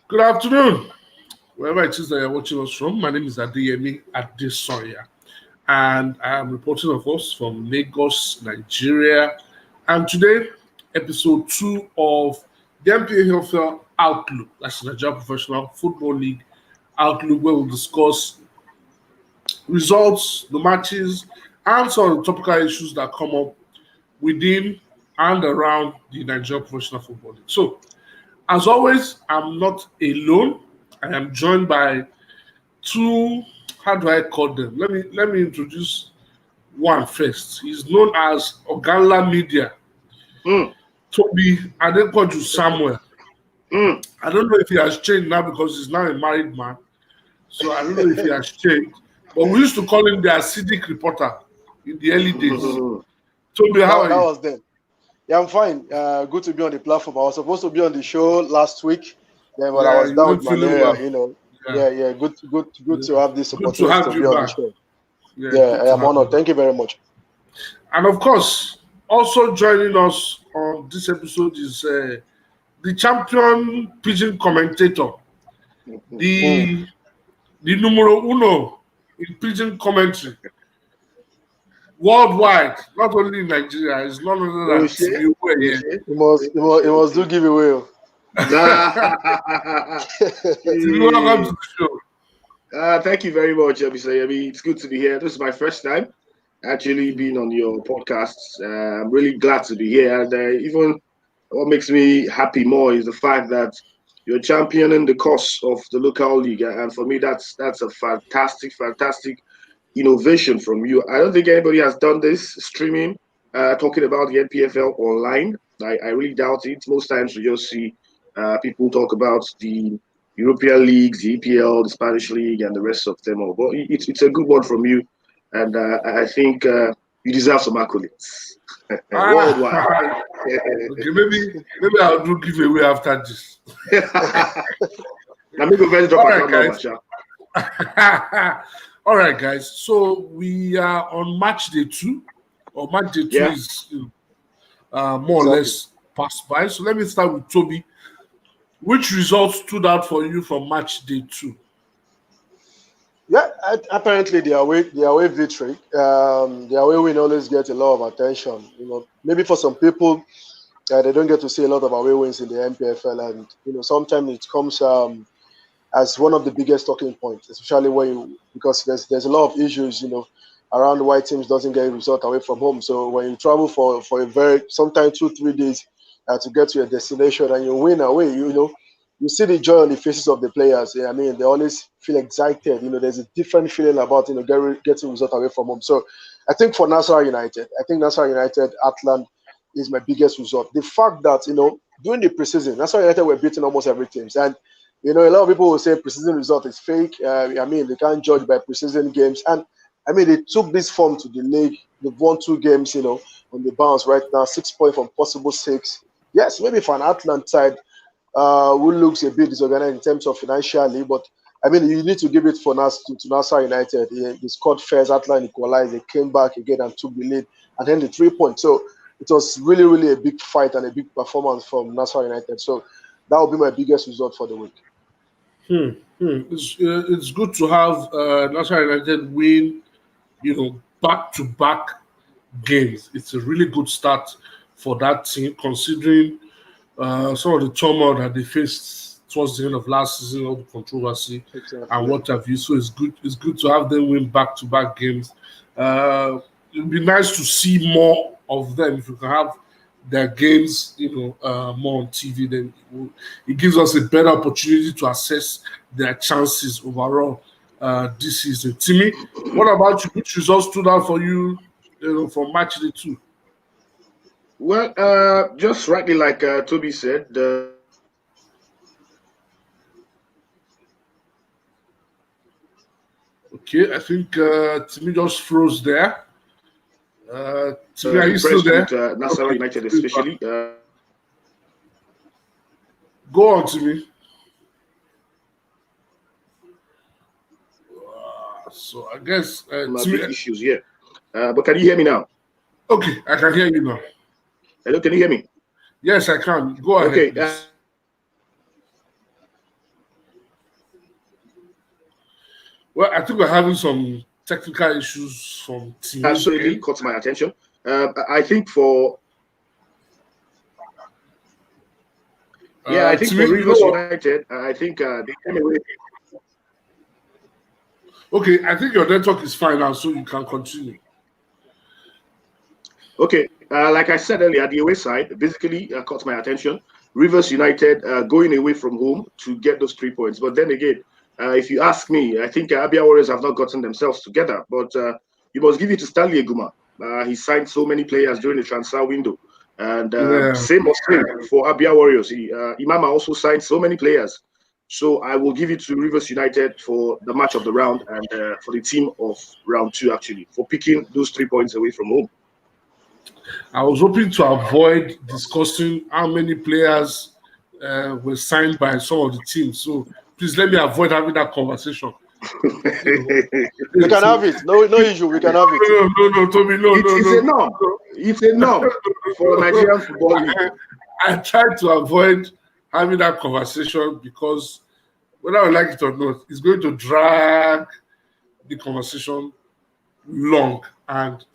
Good afternoon, wherever it is that you're watching us from. My name is Adeyemi Adesoya, and I am reporting, of course, from Lagos, Nigeria. And today, episode 2 of the NPFL Outlook, that's the Nigerian Professional Football League Outlook, where we'll discuss results, the matches, and some of the topical issues that come up within and around the Nigerian Professional Football League. So, as always, I'm not alone. I am joined by two, how do I call them? Let me introduce one first. He's known as Ogala Media, Mm, Toby Adepoju Samuel. mm. I don't know if he has changed now because he's now a married man. So I don't know if he has changed. But we used to call him the acidic reporter in the early days. Toby, how That are you? was then. Yeah, I'm fine. Good to be on the platform. I was supposed to be on the show last week, yeah, but I Yeah, was you down weren't with feeling malaria. well. Yeah. Yeah. Good to have this Good to opportunity have to be you on the back. show. Yeah, Yeah, good I to am have you honored. back. Thank you very much. And of course, also joining us on this episode is the champion pigeon commentator, Mm. the numero uno in pigeon commentary worldwide, not only in Nigeria. It's none other than Oshé, Timi Uweye. Oshé, He must do giveaway. Timi, welcome to the show. Thank you very much, Mr. Yemi. It's good to be here. This is my first time actually being on your podcasts. I'm really glad to be here. And even what makes me happy more is the fact that you're championing the cause of the local league. And for me, that's a fantastic innovation from you. I don't think anybody has done this streaming, talking about the NPFL online. I really doubt it. Most times we just see people talk about the European leagues, the EPL, the Spanish league, and the rest of them all. But it's a good one from you, and I think you deserve some accolades worldwide. Okay, maybe I'll do giveaway after this. Now, maybe we'll drop All a right, number, guys. Sha. All right, guys. So we are on match day 2, or match day 2 Yeah. is more or less passed by. So let me start with Toby. Which results stood out for you from match day 2? Yeah, apparently the away victory, the away win always gets a lot of attention. Maybe for some people, they don't get to see a lot of away wins in the NPFL, and sometimes it comes as one of the biggest talking points, especially because there's a lot of issues, around why teams doesn't get a result away from home. So when you travel for a sometimes 2-3 days to get to your destination and you win away, you see the joy on the faces of the players. Yeah, I mean, they always feel excited. There's a different feeling about getting result away from home. So I think for Nasarawa United, Atlant is my biggest result. The fact that during the preseason, Nasarawa United were beating almost every team, and a lot of people will say preseason result is fake. I mean, they can't judge by preseason games. And I mean, they took this form to the league. They've won 2 games, on the bounce right now, 6 points from possible 6. Yes, maybe for an Atlant side who looks a bit disorganized in terms of financially, but I mean, you need to give it to Nasarawa United. They scored first, Atlant equalized, they came back again and took the lead, and then the 3 points. So it was really, really a big fight and a big performance from Nasarawa United. So that will be my biggest result for the week. It's good to have National United win, back-to-back games. It's a really good start for that team, considering some of the turmoil that they faced towards the end of last season, all the controversy and what have you. So it's good. It's good to have them win back-to-back games. It would be nice to see more of them if we can have their games, more on TV. Then it gives us a better opportunity to assess their chances overall this season. Timmy, what about you? Which results stood out for you, from match day 2? Well, just rightly like Toby said, Okay, I think Timmy just froze there. Timmy, are you still impressed there? with Nasarawa United, especially. Go on, Timmy. So I guess Timmy. Big issues here. But can you hear me now? Okay, I can hear you now. Hello, can you hear me? Yes, I can. Go ahead, Okay. please. Well, I think we're having some technical issues from Has team. really caught my attention. I think for I think for Rivers United, I think they came away. Okay, I think your network is fine now, so you can continue. Okay, like I said earlier, the away side basically caught my attention. Rivers United going away from home to get those 3 points. But then again, if you ask me, I think Abia Warriors have not gotten themselves together. But you must give it to Stanley Eguma. He signed so many players during the transfer window. And same was said for Abia Warriors. Imama also signed so many players. So I will give it to Rivers United for the match of the round and for the team of round 2, actually, for picking those 3 points away from home. I was hoping to avoid discussing how many players were signed by some of the teams. So please let me avoid having that conversation. We can have it. No issue. We can have it. No, Tommy, no. It's a norm for Nigerian Football League. I tried to avoid having that conversation because whether I like it or not, it's going to drag the conversation long. And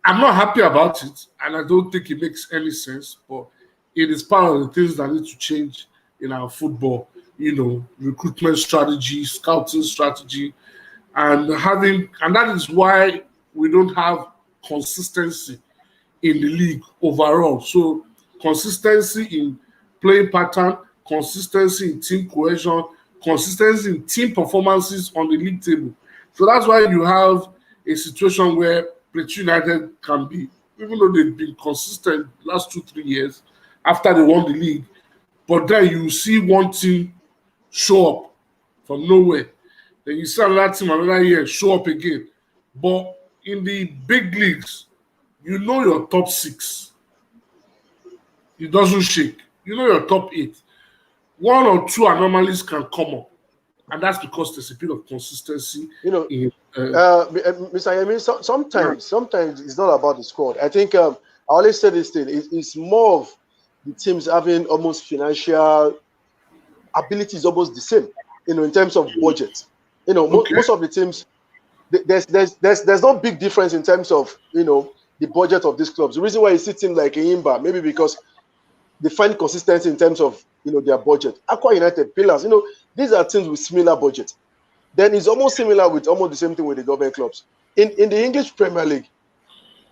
I'm not happy about it, and I don't think it makes any sense, but it is part of the things that need to change in our football. Recruitment strategy, scouting strategy, and that is why we don't have consistency in the league overall. So consistency in playing pattern, consistency in team cohesion, consistency in team performances on the league table. So that's why you have a situation where Plateau United can be, even though they've been consistent last 2-3 years after they won the league, but then you see one team show up from nowhere. Then you see another team another year show up again. But in the big leagues, you know your top 6. It doesn't shake. You know your top 8. 1 or 2 anomalies can come up. And that's because there's a bit of consistency. Mr. Yemi, sometimes it's not about the squad. I think I always say this thing. It's more of the teams having almost financial abilities almost the same, in terms of budget. Most of the teams, there's no big difference in terms of, the budget of these clubs. The reason why you see teams like Enyimba, maybe because they find consistency in terms of, their budget. Aqua United, Pillars, these are teams with similar budget. Then it's almost similar with almost the same thing with the government clubs. In the English Premier League,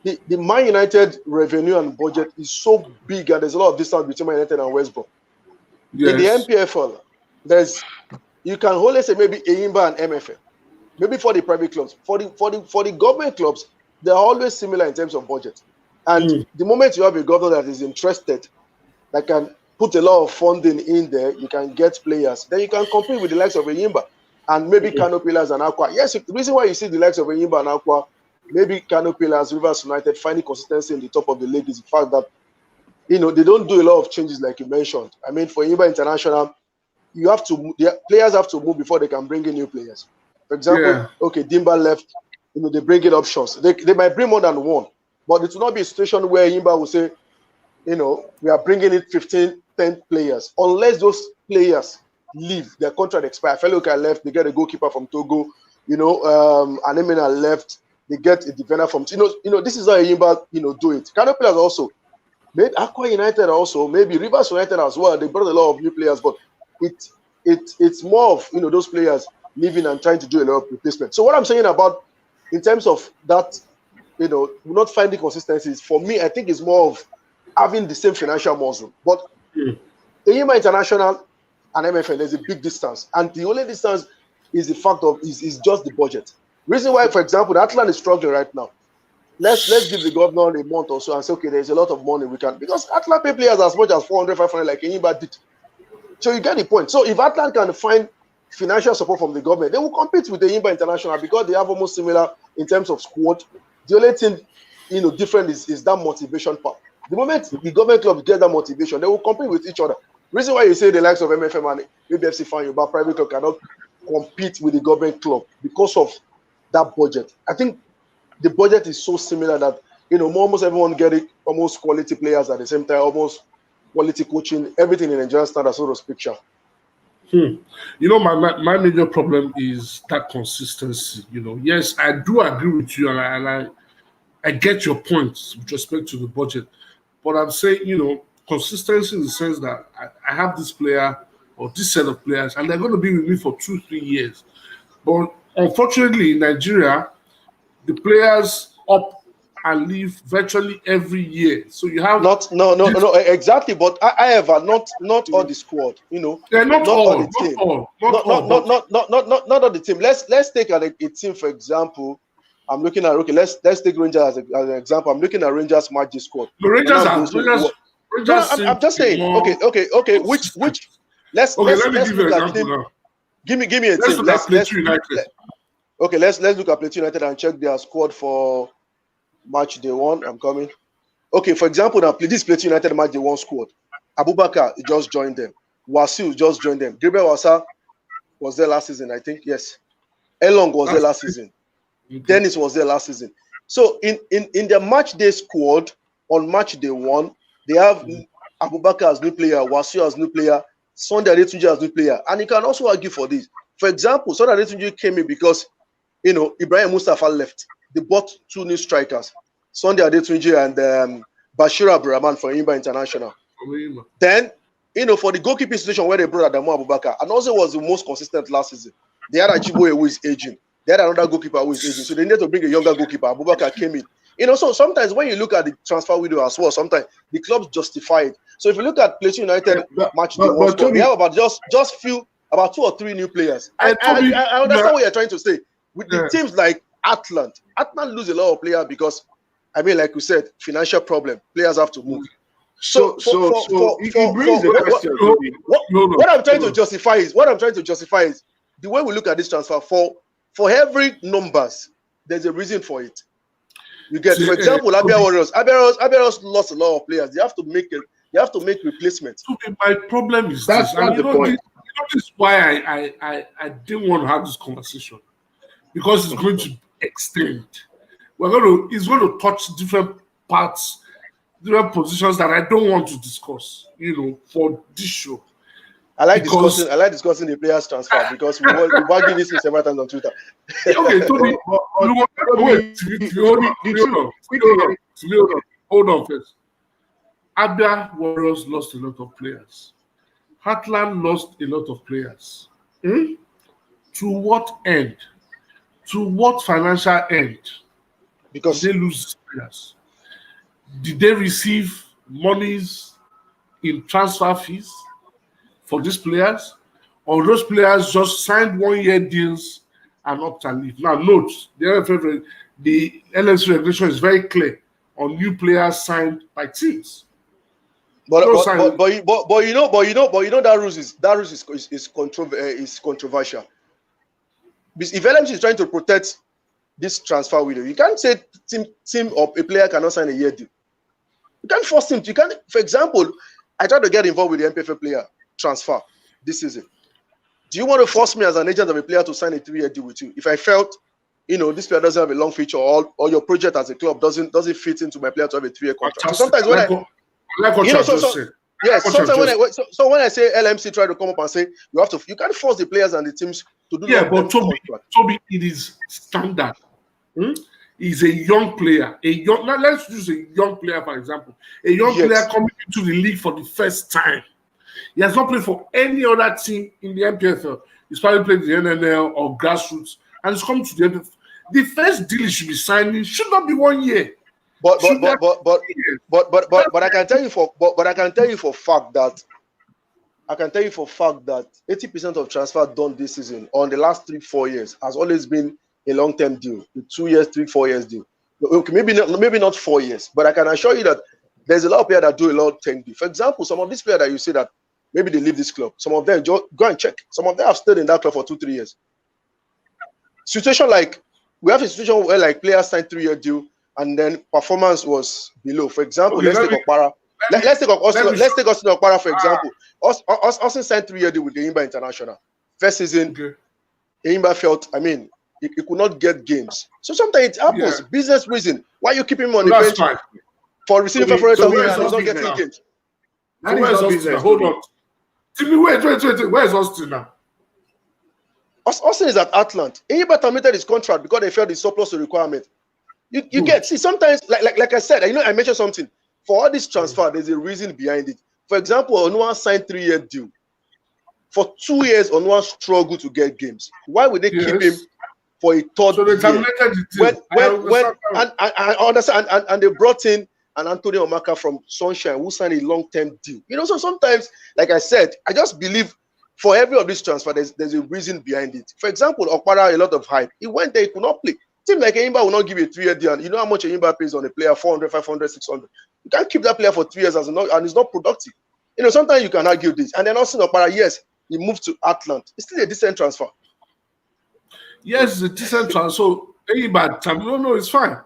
the Man United revenue and budget is so big, and there's a lot of distance between Man United and West Brom. Yes. In the NPFL, you can only say maybe Enyimba and MFL. Maybe for the private clubs. For the government clubs, they're always similar in terms of budget. And the moment you have a governor that is interested, that can put a lot of funding in there, you can get players, then you can compete with the likes of Enyimba and maybe Kano Pillars and Aqua. Yes, the reason why you see the likes of Enyimba and Aqua, maybe Kano Pillars, Rivers United finding consistency in the top of the league is the fact that they don't do a lot of changes like you mentioned. I mean, for Enyimba International, the players have to move before they can bring in new players. For example, Dimba left, they bring in options. They might bring more than one, but it will not be a situation where Enyimba will say, we are bringing in 15, 10 players, unless those players leave, their contract expire. Feluka left, they get a goalkeeper from Togo, Anemina left, they get a defender from, this is how Enyimba, do it. Kano Pillars also, maybe Aqua United also, maybe Rivers United as well. They brought a lot of new players, but it's more of, those players leaving and trying to do a lot of replacement. So what I'm saying about, in terms of that, not finding consistencies, for me, I think it's more of having the same financial muscle. But Enyimba International and MFN, there's a big distance. And the only distance is the fact of, is just the budget. Reason why, for example, Atlant is struggling right now. Let's give the governor a month or so and say, okay, there's a lot of money we can, because Atlant pay players as much as 400, 500 like Enyimba did. So you get the point. So if Atlant can find financial support from the government, they will compete with the Enyimba International because they have almost similar in terms of squad. The only thing, different is that motivation part. The moment the government club get that motivation, they will compete with each other. Reason why you say the likes of MFM and BBFC fan, but private club cannot compete with the government club because of that budget. I think the budget is so similar that almost everyone getting almost quality players at the same time, almost quality coaching, everything in Nigerian standard sort of picture. You know, my major problem is that consistency. You know, yes, I do agree with you, and I get your points with respect to the budget, but I'm saying, you know, consistency in the sense that I have this player or this set of players, and they're going to be with me for 2-3 years. But unfortunately, in Nigeria, the players up and leave virtually every year. So you have no, exactly. But however, not all the squad. You know, they're not all the team. Not all the team. Let's take a team for example. I'm looking at let's take Rangers as an example. I'm looking at Rangers match this squad. The Rangers I'm just saying. Okay. Which let's let me let's give you look an at example team. now. Give me a Let's team. look at Plateau United. Okay, let's look at Plateau United and check their squad for match day one. I'm coming. Okay, for example, now this Plateau United match day one squad. Abubakar just joined them. Wasil just joined them. Gabriel Wasa was there last season, I think. Yes. Elong was there last season. Dennis was there last season. So in their match day squad on match day one, they have Abubakar as new player, Wasil as new player, Sunday Adetunji as new player, and you can also argue for this. For example, Sunday Adetunji came in because Ibrahim Mustafa left. They bought 2 new strikers, Sunday Adetunji and Bashir Abdurrahman for Imba International. Then, for the goalkeeping situation where they brought Adamu Abubakar, and also was the most consistent last season. They had Ajiboye who is aging. They had another goalkeeper who is aging. So they needed to bring a younger goalkeeper. Abubakar came in. So sometimes when you look at the transfer window as well, sometimes the clubs justify it. So if you look at Plateau United match, they have about just few about 2 or 3 new players. I understand what you're trying to say. With the teams like Atlant lose a lot of players because, like we said, financial problem. Players have to move. So it brings the question. What I'm trying to justify is the way we look at this transfer for every numbers, there's a reason for it. You get, for example, Abia Warriors lost a lot of players. They have to make replacements. My problem is that's the point. This is why I didn't want to have this conversation, because it's going to extend. It's going to touch different parts, different positions that I don't want to discuss. For this show. I like discussing the players transfer because we've argued this several times on Twitter. Okay, Tony, hold on first. Abia Warriors lost a lot of players. Heartland lost a lot of players. To what end? To what financial end? Because they lose players. Did they receive monies in transfer fees for these players, or those players just signed 1-year deals and opt and leave? Now, note the LMC regulation is very clear on new players signed by teams. But you know that rules is controversial. Because if LMC is trying to protect this transfer window, you can't say team or a player cannot sign a year deal. You can't force him. You can't. For example, I tried to get involved with the NPFL player transfer this season. Do you want to force me as an agent of a player to sign a 3-year deal with you if I felt this player doesn't have a long future, or your project as a club doesn't fit into my player to have a 3-year contract? So sometimes when I say LMC try to come up and say you can't force the players and the teams to do that. But Toby, it is standard. He's a young player. Now let's use a young player for example. A young player coming into the league for the first time. He has not played for any other team in the NPFL. He's probably played the NNL or grassroots, and he's come to the NPFL. The first deal he should be signing should not be 1 year. But I can tell you for fact that 80% of transfer done this season on the last 3-4 years has always been a long-term deal, a 2 years, 3-4 years deal. Okay, maybe not 4 years, but I can assure you that there's a lot of players that do a lot of 10 deal. For example, some of these players that you say that maybe they leave this club, some of them go and check. Some of them have stayed in that club for 2-3 years. Situation like we have a situation where like players signed 3-year deal and then performance was below. For example, let's take Okpara. Let's take Austin Okpara for example. Austin signed 3-year deal with the Imba International. First season, Imba felt, he could not get games. So sometimes it happens. Business reason. Why you keep him on the bench for receiving favorite and he's not getting games? Hold on. Timmy, wait. Where is Austin now? Austin is at Atlanta. Enyimba terminated his contract because they felt the surplus to requirement. You get, see, sometimes, like I said, I mentioned something. For all this transfer, there's a reason behind it. For example, Onua signed 3-year deal. For 2 years, Onua struggled to get games. Why would they keep him for a third So they year? terminated the deal. I understand, and they brought in an Anthony Omaka from Sunshine who signed a long-term deal. So sometimes, like I said, I just believe for every of this transfer, there's a reason behind it. For example, Okpara, a lot of hype. He went there, he could not play. Team like Enyimba will not give you a 3-year deal. You know how much Enyimba pays on a player? 400, 500, 600. You can't keep that player for 3 years and it's not productive. Sometimes you can argue this. And then also Okpara, yes, he moved to Atlanta. It's still a decent transfer. Yes, it's a decent transfer. So Enyimba, no, it's fine.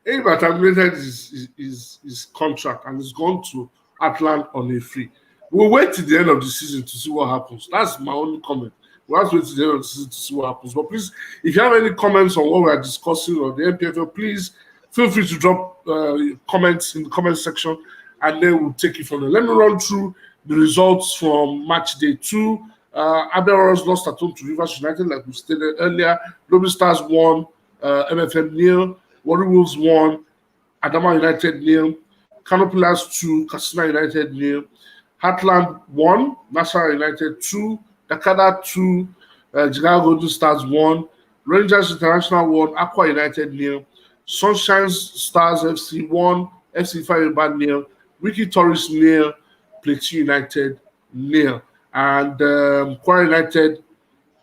Enyimba terminated his contract and he's gone to Atlanta on a free. We'll wait till the end of the season to see what happens. That's my only comment. We'll have to wait till the end of the season to see what happens. But please, if you have any comments on what we are discussing or the NPFL, please feel free to drop comments in the comment section and then we'll take it from there. Let me run through the results from match day 2. Aberos lost at home to Rivers United, like we stated earlier. Lobby Stars won, MFM nil. Warri Wolves won, Adama United nil. Kano Pillars 2, Katsina United nil. Heartland 1, Nasarawa United 2, Dakada 2, Jigawa Golden Stars 1, Rangers International 1, Aqua United nil. Sunshine Stars FC 1, FC Fire nil. Wiki Tourist nil, Plateau United nil. And Kwara United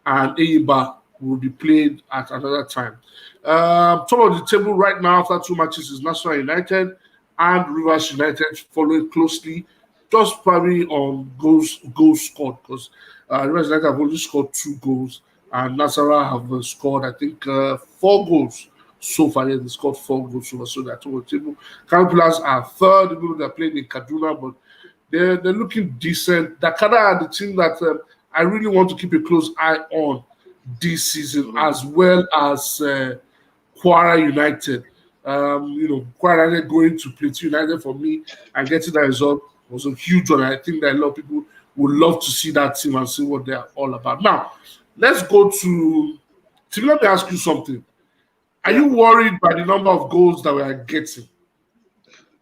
and Enyimba will be played at another time. Top of the table right now after 2 matches is National United and Rivers United following closely, just probably on goals scored, because Rivers United have only scored 2 goals and Nasarawa have scored, I think, 4 goals so far. Yeah, they scored 4 goals so far. So they're top of the table. Kano Pillars are third, even though they're playing in Kaduna, but they're looking decent. Dakada are the team that I really want to keep a close eye on this season, as well as Kwara United. Kwara United going to Plateau United for me and getting that result was a huge one. I think that a lot of people would love to see that team and see what they're all about. Now, let's go to Tim. Let me ask you something. Are you worried by the number of goals that we are getting?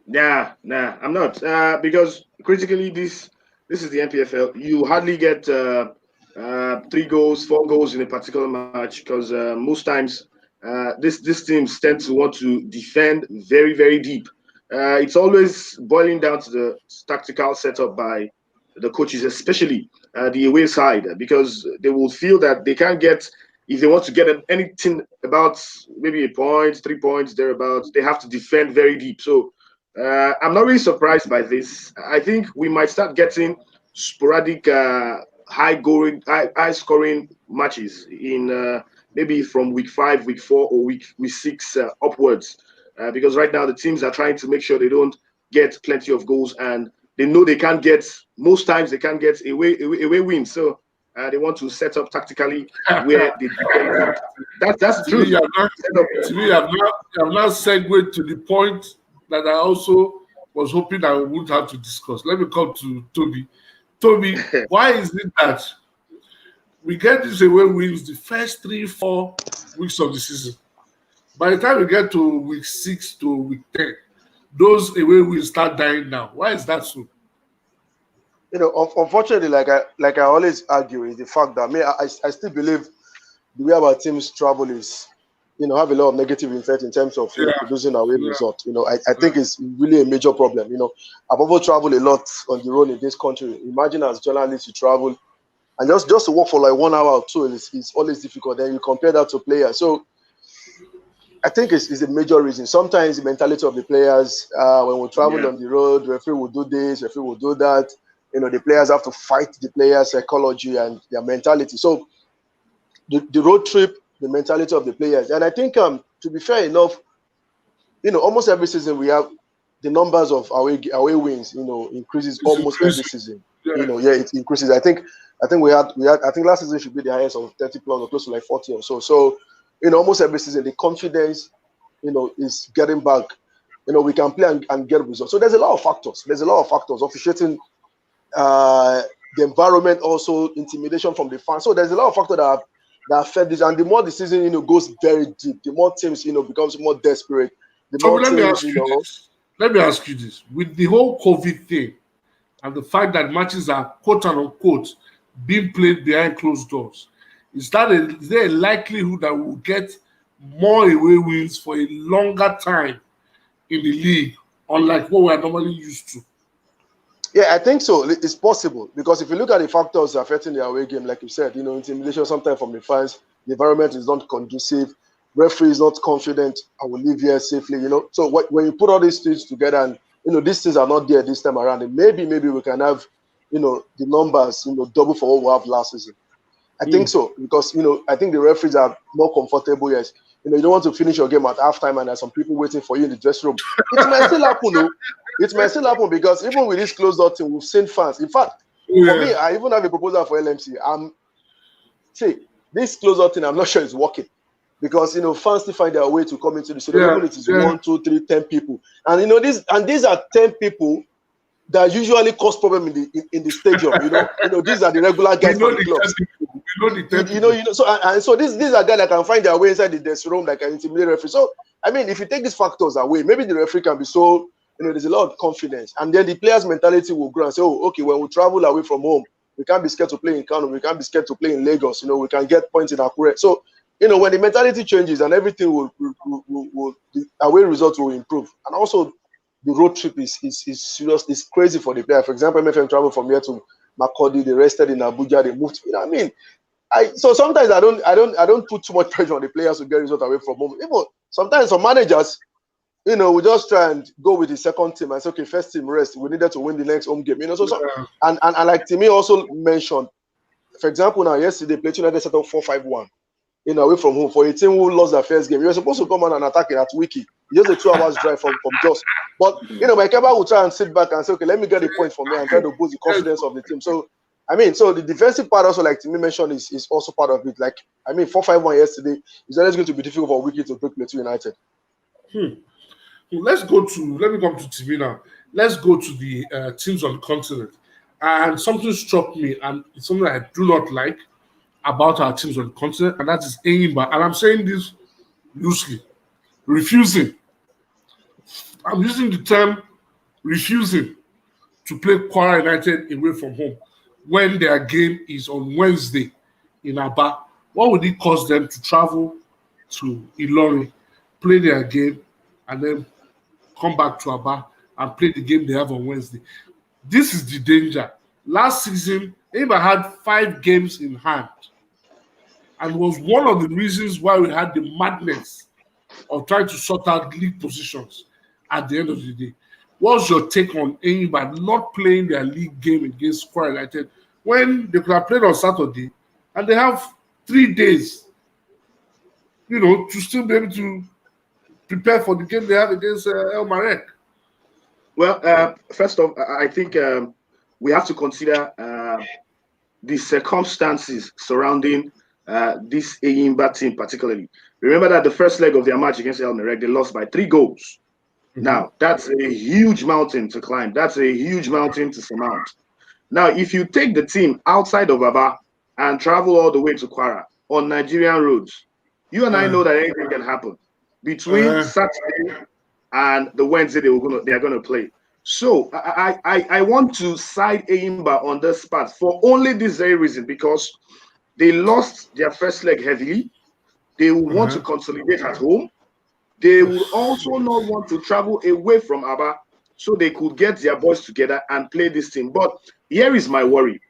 Nah, I'm not. Because critically, this is the NPFL. You hardly get 3 goals, 4 goals in a particular match because most times this teams tend to want to defend very, very deep. It's always boiling down to the tactical setup by the coaches, especially the away side, because they will feel that they can't get, if they want to get anything about maybe a point, 3 points, thereabouts, they have to defend very deep. So I'm not really surprised by this. I think we might start getting sporadic high scoring matches in maybe from week 5, week 4, or week 6 upwards. Because right now the teams are trying to make sure they don't get plenty of goals, and they know they can't get, most times they can't get away wins. So they want to set up tactically where they defend. That's the truth. To me, I've now segued to the point that I also was hoping I would have to discuss. Let me come to Toby. Toby, why is it that we get these away wins the first 3-4 weeks of the season? By the time we get to week 6 to week 10, those away wins start dying down. Why is that so? Unfortunately, like I always argue, is the fact that I still believe the way our teams travel is, have a lot of negative effect in terms of producing away result. I think it's really a major problem. I've also traveled a lot on the road in this country. Imagine as journalists you travel, and just to work for like 1 hour or 2 is always difficult. Then you compare that to players. So I think it's a major reason. Sometimes the mentality of the players, when we travel on the road, referee will do this, referee will do that. The players have to fight the players' psychology and their mentality. So the road trip, the mentality of the players. And I think, to be fair enough, almost every season we have the numbers of away wins, increases almost every season. It increases. I think we had I think last season should be the highest of 30 plus or close to like 40 or so. So, almost every season the confidence, is getting back. We can play and get results. So there's a lot of factors. Officiating the environment also, intimidation from the fans. So there's a lot of factors that affect this. And the more the season, goes very deep, the more teams, becomes more desperate. The So more let me teams, ask you this. Let me ask you this. With the whole COVID thing and the fact that matches are quote unquote being played behind closed doors, is there a likelihood that we'll get more away wins for a longer time in the league, unlike what we are normally used to? Yeah, I think so. It's possible because if you look at the factors affecting the away game, like you said, intimidation sometimes from the fans, the environment is not conducive, referee is not confident, I will leave here safely, So when you put all these things together and, these things are not there this time around, and maybe we can have, the numbers, double for what we have last season. I think so because, I think the referees are more comfortable. Yes, you don't want to finish your game at halftime and there's some people waiting for you in the dressing room. It might still happen, though. It might still happen because even with this closed door thing, we've seen fans. In fact, for me, I even have a proposal for LMC. This closed door thing, I'm not sure it's working because fans still find their way to come into the stadium. Even if it is 1, 2, 3, 10 people, and these are 10 people that usually cause problem in the stadium. These are the regular guys for the clubs. So these are guys that can find their way inside the dressing room, like an intimidating referee. So I mean, if you take these factors away, maybe the referee can be so. There's a lot of confidence, and then the players' mentality will grow and say, "Oh, okay, when we travel away from home, we can't be scared to play in Kano. We can't be scared to play in Lagos. We can get points in Akure." So, when the mentality changes and everything will the away results will improve, and also the road trip is serious. It's crazy for the player. For example, MFM travel from here to Makurdi. They rested in Abuja. They moved. I mean, so sometimes I don't put too much pressure on the players to get results away from home. Even sometimes some managers. We just try and go with the second team and say, okay, first team rest. We needed to win the next home game. And like Timmy also mentioned, for example, now yesterday, Plateau United set up 4-5-1, away from home for a team who lost their first game. You were supposed to come on and attack it at Wiki. Just a 2 hours drive from Jos. But Maikeba will try and sit back and say, okay, let me get a point from here and try to boost the confidence of the team. So so the defensive part also, like Timmy mentioned, is also part of it. Like 4-5-1 yesterday is always going to be difficult for Wiki to break Plateau United. Let me come to TV now. Let's go to the teams on the continent. And something struck me, and it's something I do not like about our teams on the continent, and that is Enyimba. And I'm saying this loosely. Refusing. I'm using the term refusing to play Kwara United away from home when their game is on Wednesday in Aba. What would it cost them to travel to Ilorin, play their game, and then come back to Aba and play the game they have on Wednesday? This is the danger. Last season, Enyimba had 5 games in hand and was one of the reasons why we had the madness of trying to sort out league positions at the end of the day. What's your take on Enyimba not playing their league game against Kwara United when they could have played on Saturday and they have 3 days, to still be able to prepare for the game they have against El Marek? Well, first off, I think we have to consider the circumstances surrounding this Enyimba team particularly. Remember that the first leg of their match against El Marek, they lost by 3 goals. Now, that's a huge mountain to climb. That's a huge mountain to surmount. Now, if you take the team outside of Aba and travel all the way to Kwara on Nigerian roads, you and I know that anything can happen between Saturday and the Wednesday they are gonna play. So I want to side Enyimba on this part for only this very reason, because they lost their first leg heavily. They will want to consolidate at home. They will also not want to travel away from Aba so they could get their boys together and play this team. But here is my worry.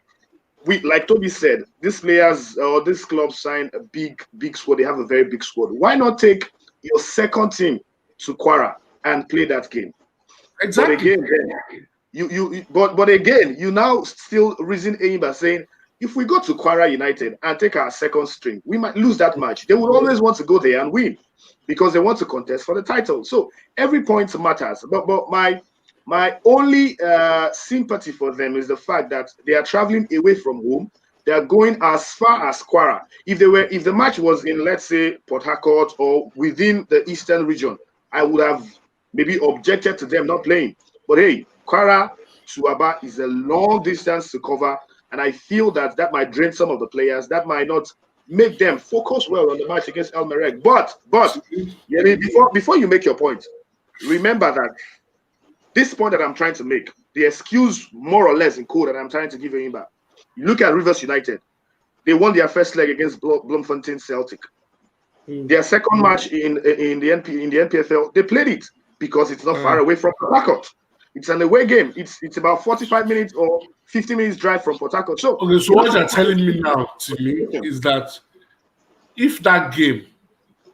Like Toby said, these players or this club signed a big squad. They have a very big squad. Why not take your second team to Kwara and play that game? Exactly. But again, you now still reason Enyimba saying, if we go to Kwara United and take our second string, we might lose that match. They would always want to go there and win because they want to contest for the title. So every point matters. But my only sympathy for them is the fact that they are traveling away from home. They are going as far as Kwara. If the match was in, let's say, Port Harcourt or within the eastern region, I would have maybe objected to them not playing. But hey, Kwara to Aba is a long distance to cover, and I feel that might drain some of the players. That might not make them focus well on the match against El Merreikh. But yeah, I mean, before you make your point, remember that this point that I'm trying to make, the excuse more or less in code that I'm trying to give him back. You look at Rivers United. They won their first leg against Bloemfontein Celtic. Their second match in the NPFL, they played it because it's not far away from Port Harcourt. It's an away game. It's about 45 minutes or 50 minutes drive from Port Harcourt. So what you're telling me now to me is that if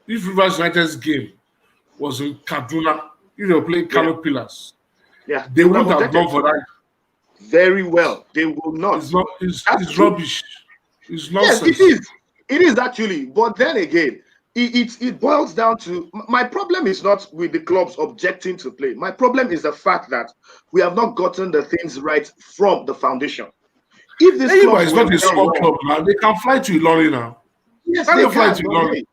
Rivers United's game was in Kaduna, playing Kano Pillars, they wouldn't have gone for that. Very well. They will not. It's rubbish. It's nonsense. Yes, it is actually. But then again, it boils down to, my problem is not with the clubs objecting to play. My problem is the fact that we have not gotten the things right from the foundation. If this club is not a small club now, they can fly to Ilorin now. Yes, they fly to Ilorin.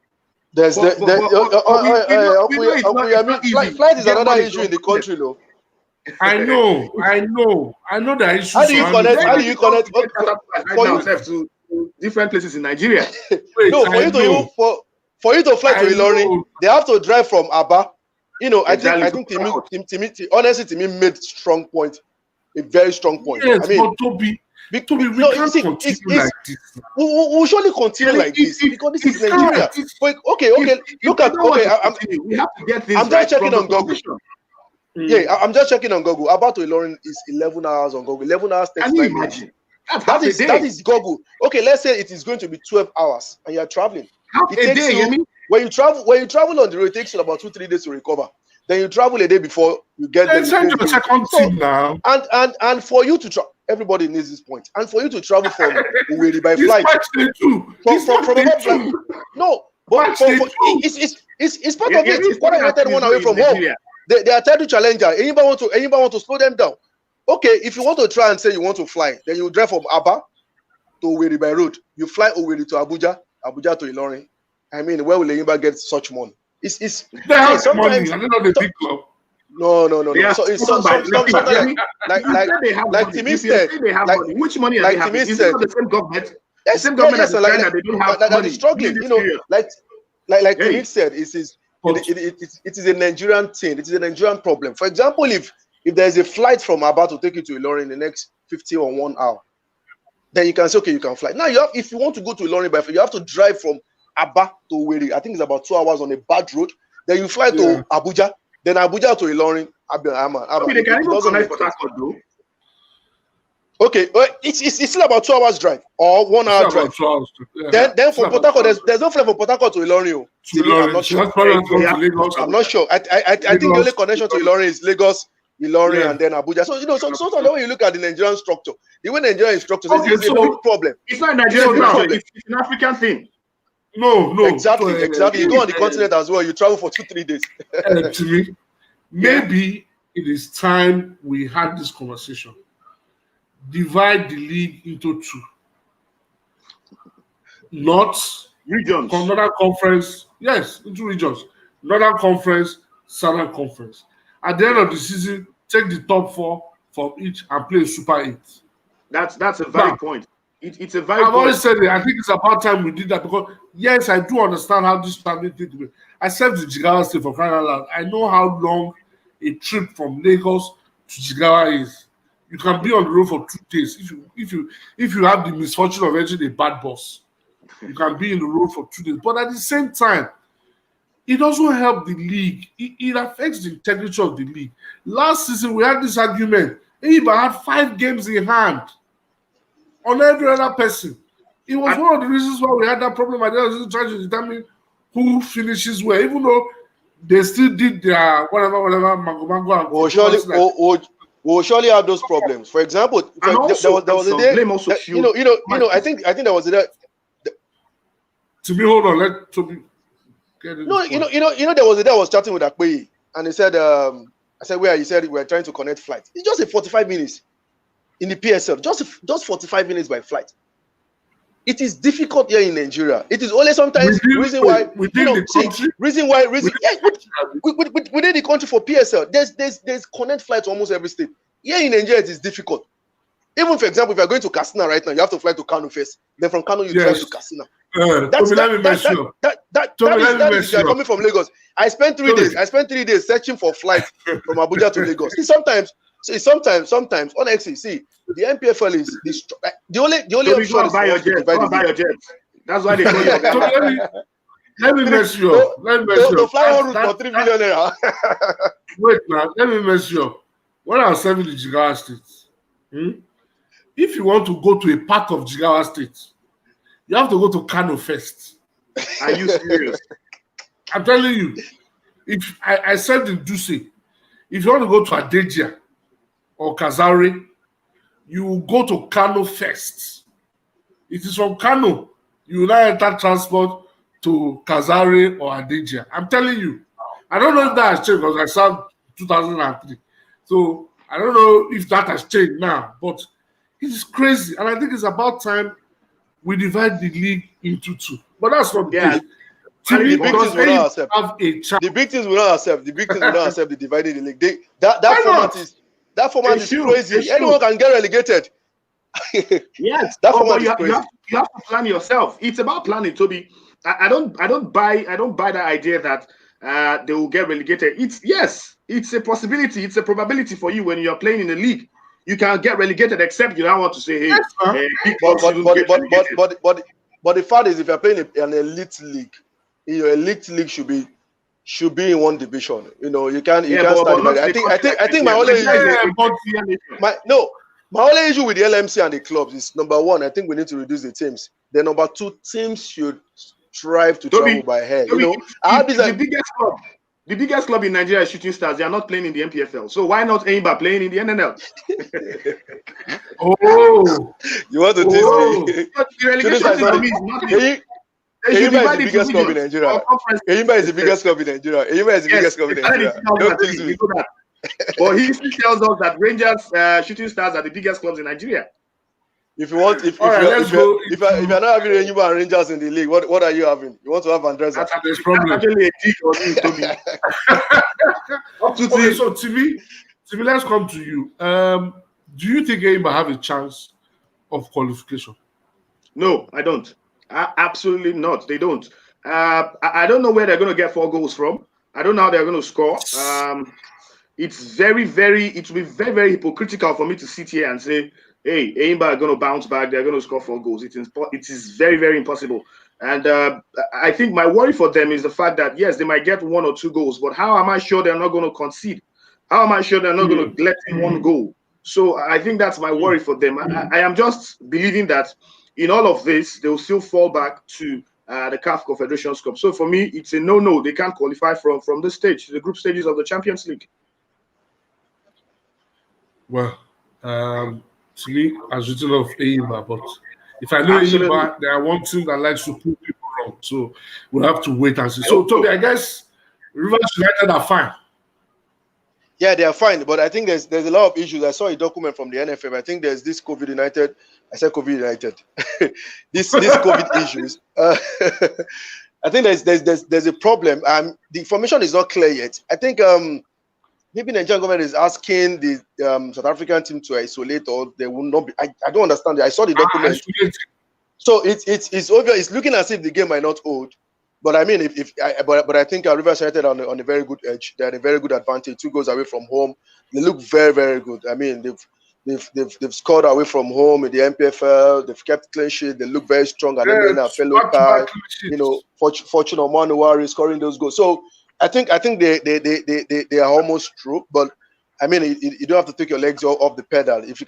Flight is another issue in the country, though. I know the issue. How do you connect to different places in Nigeria? No, for you to fly to Ilorin, they have to drive from Aba. I think Timi, honestly, Timi made strong point, a very strong point. Yes, but Toby, we can't continue like this. We'll surely continue like this because this is Nigeria. Okay. Look at we have to get things. I'm just checking on Google. Yeah, I'm just checking on Google. Aba to Ilorin is 11 hours on Google. 11 hours, 39 minutes. That is Google. Okay, let's say it is going to be 12 hours and you are traveling. When you travel on the road, it takes you about 2-3 days to recover. Then you travel a day before you get there. Now. And for you to travel, everybody needs this point. And for you to travel from Owerri by flight, no, but it's part of it. It's quite a one away from home. They are trying to challenge. Anybody want to slow them down? Okay, if you want to try and say you want to fly, then you drive from Aba to Owerri by road. You fly Owerri to Abuja to Ilorin. I mean, where will Enyimba get such money? They have money. I don't know the big club. No. So it's something like Timi said. Which money are they having? Is it not the same government? The same government that they don't have money. Struggling. Like Timi said, it is a Nigerian thing. It is a Nigerian problem. For example, if there is a flight from Aba to take you to Ilorin in the next 50 or 1 hour, then you can say, okay, you can fly. Now, if you want to go to Ilorin by flight, you have to drive from Aba to Owerri. I think it's about 2 hours on a bad road. Then you fly to Abuja. Then Abuja to Ilorin. They can even connect Port Harcourt, though. Okay, it's still about 2 hours drive or 1 hour drive. Then from Port Harcourt, there's no flight from Port Harcourt to Ilorin. I'm not sure. I'm not sure. I think the only connection to Ilorin is Lagos, Ilorin, and then Abuja. So so the way you look at the Nigerian structure, the way Nigeria is structured, it's a big problem. It's not a Nigerian structure. It's an African thing. No. Exactly. You go on the continent as well. You travel for 2-3 days. To me, maybe it is time we had this conversation. Divide the league into two. Regions. Northern Conference. Yes, into regions. Northern Conference, Southern Conference. At the end of the season, take the top 4 from each and play Super 8. That's a valid point. It's a valid point. I've always said it. I think it's about time we did that because, yes, I do understand how this family thing to be. I served the Jigawa State for crying out loud. I know how long a trip from Lagos to Jigawa is. You can be on the road for 2 days if you have the misfortune of entering a bad bus. You can be in the road for 2 days. But at the same time, it also helps the league. It affects the integrity of the league. Last season, we had this argument. Enyimba had 5 games in hand on every other person. It was one of the reasons why we had that problem. I was trying to determine who finishes where, even though they still did their whatever, mango. We'll surely have those problems. For example, there was a day. I think there was a day. To me, hold on. Let Toby get it. No, there was a day I was chatting with Akpeyi, and he said, I said, where? He said we're trying to connect flights. It's just a 45 minutes in the PSL. Just 45 minutes by flight. It is difficult here in Nigeria. It is only sometimes within the country for PSL. There's connect flights to almost every state. Here in Nigeria, it is difficult. Even for example, if you're going to Katsina right now, you have to fly to Kano first. Then from Kano, you drive to Katsina. Tommy, let me mess you up. That is if you're coming from Lagos. I spent 3 days. I spent 3 days searching for flight from Abuja to Lagos. Sometimes, honestly, see, the NPFL is the only option is buy your jet. Go and buy your jet. That's why they call you. Let me mess you up. The fly on route for 3 million naira. Wait now, let me mess you up. When I was serving the Jigawa State, if you want to go to a part of Jigawa State, you have to go to Kano first. Are you serious? I'm telling you. If I said in Duse, if you want to go to Adejia or Kazare, you will go to Kano first. It is from Kano you will now enter transport to Kazare or Adejia. I'm telling you. I don't know if that has changed because I served 2003. So I don't know if that has changed now, but it is crazy. And I think it's about time we divide the league into two. But that's not the case. The big things will not accept. The big things will not accept. The big things will not accept the divided the league. That format is crazy. Anyone can get relegated. Yes, that format is crazy. You have to plan yourself. It's about planning, Toby. I don't buy that idea that they will get relegated. It's a possibility. It's a probability for you when you're playing in a league. You can get relegated, except you don't want to say, hey, but the fact is, if you're playing an elite league, your elite league should be in one division. You know, you can't start. I think my only issue with the LMC and the clubs is number one. I think we need to reduce the teams. Then number two, teams should strive to travel by air. You know, the biggest club in Nigeria is Shooting Stars. They are not playing in the NPFL. So why not Eimba playing in the NNL? You want to tease me? Eimba is the biggest club in Nigeria. Eimba is the biggest club in Nigeria. Don't tease me. But history tells us that Rangers, Shooting Stars are the biggest clubs in Nigeria. If you're not having Eimba and Rangers in the league, what are you having? You want to have Andres? That's actually a dig on you, Tommy. Okay, so TV, let's come to you. Do you think Eimba have a chance of qualification? No, I don't. Absolutely not. They don't. I don't know where they're going to get 4 goals from. I don't know how they're going to score. It will be very, very hypocritical for me to sit here and say, hey, Eimba are going to bounce back. They're going to score 4 goals. It is very, very impossible. And I think my worry for them is the fact that, yes, they might get 1 or 2 goals, but how am I sure they're not going to concede? How am I sure they're not going to let in 1 goal? So I think that's my worry for them. I am just believing that in all of this, they will still fall back to the CAF Confederations Cup. So for me, it's a no. They can't qualify from this stage, the group stages of the Champions League. Well, to me, as written of Eimba, but if I know Eimba, there are one team that likes to pull people wrong. So we'll have to wait and see. So, Toby, I guess Rivers United are fine. Yeah, they are fine, but I think there's a lot of issues. I saw a document from the NFF. I think there's this COVID United. I said COVID United. this COVID issues. I think there's a problem. The information is not clear yet. I think maybe the Nigerian government is asking the South African team to isolate, or they will not be. I don't understand it. I saw the document. So it's obvious. It's looking as if the game might not hold. But I mean, but I think Rivers United on a very good edge. They're at a very good advantage. 2 goals away from home. They look very, very good. I mean, they've scored away from home in the NPFL. They've kept clean sheet. They look very strong. And then a fellow guy, Fortune Omanuwari scoring those goals. So I think they are almost through. But I mean, you don't have to take your legs off the pedal. If you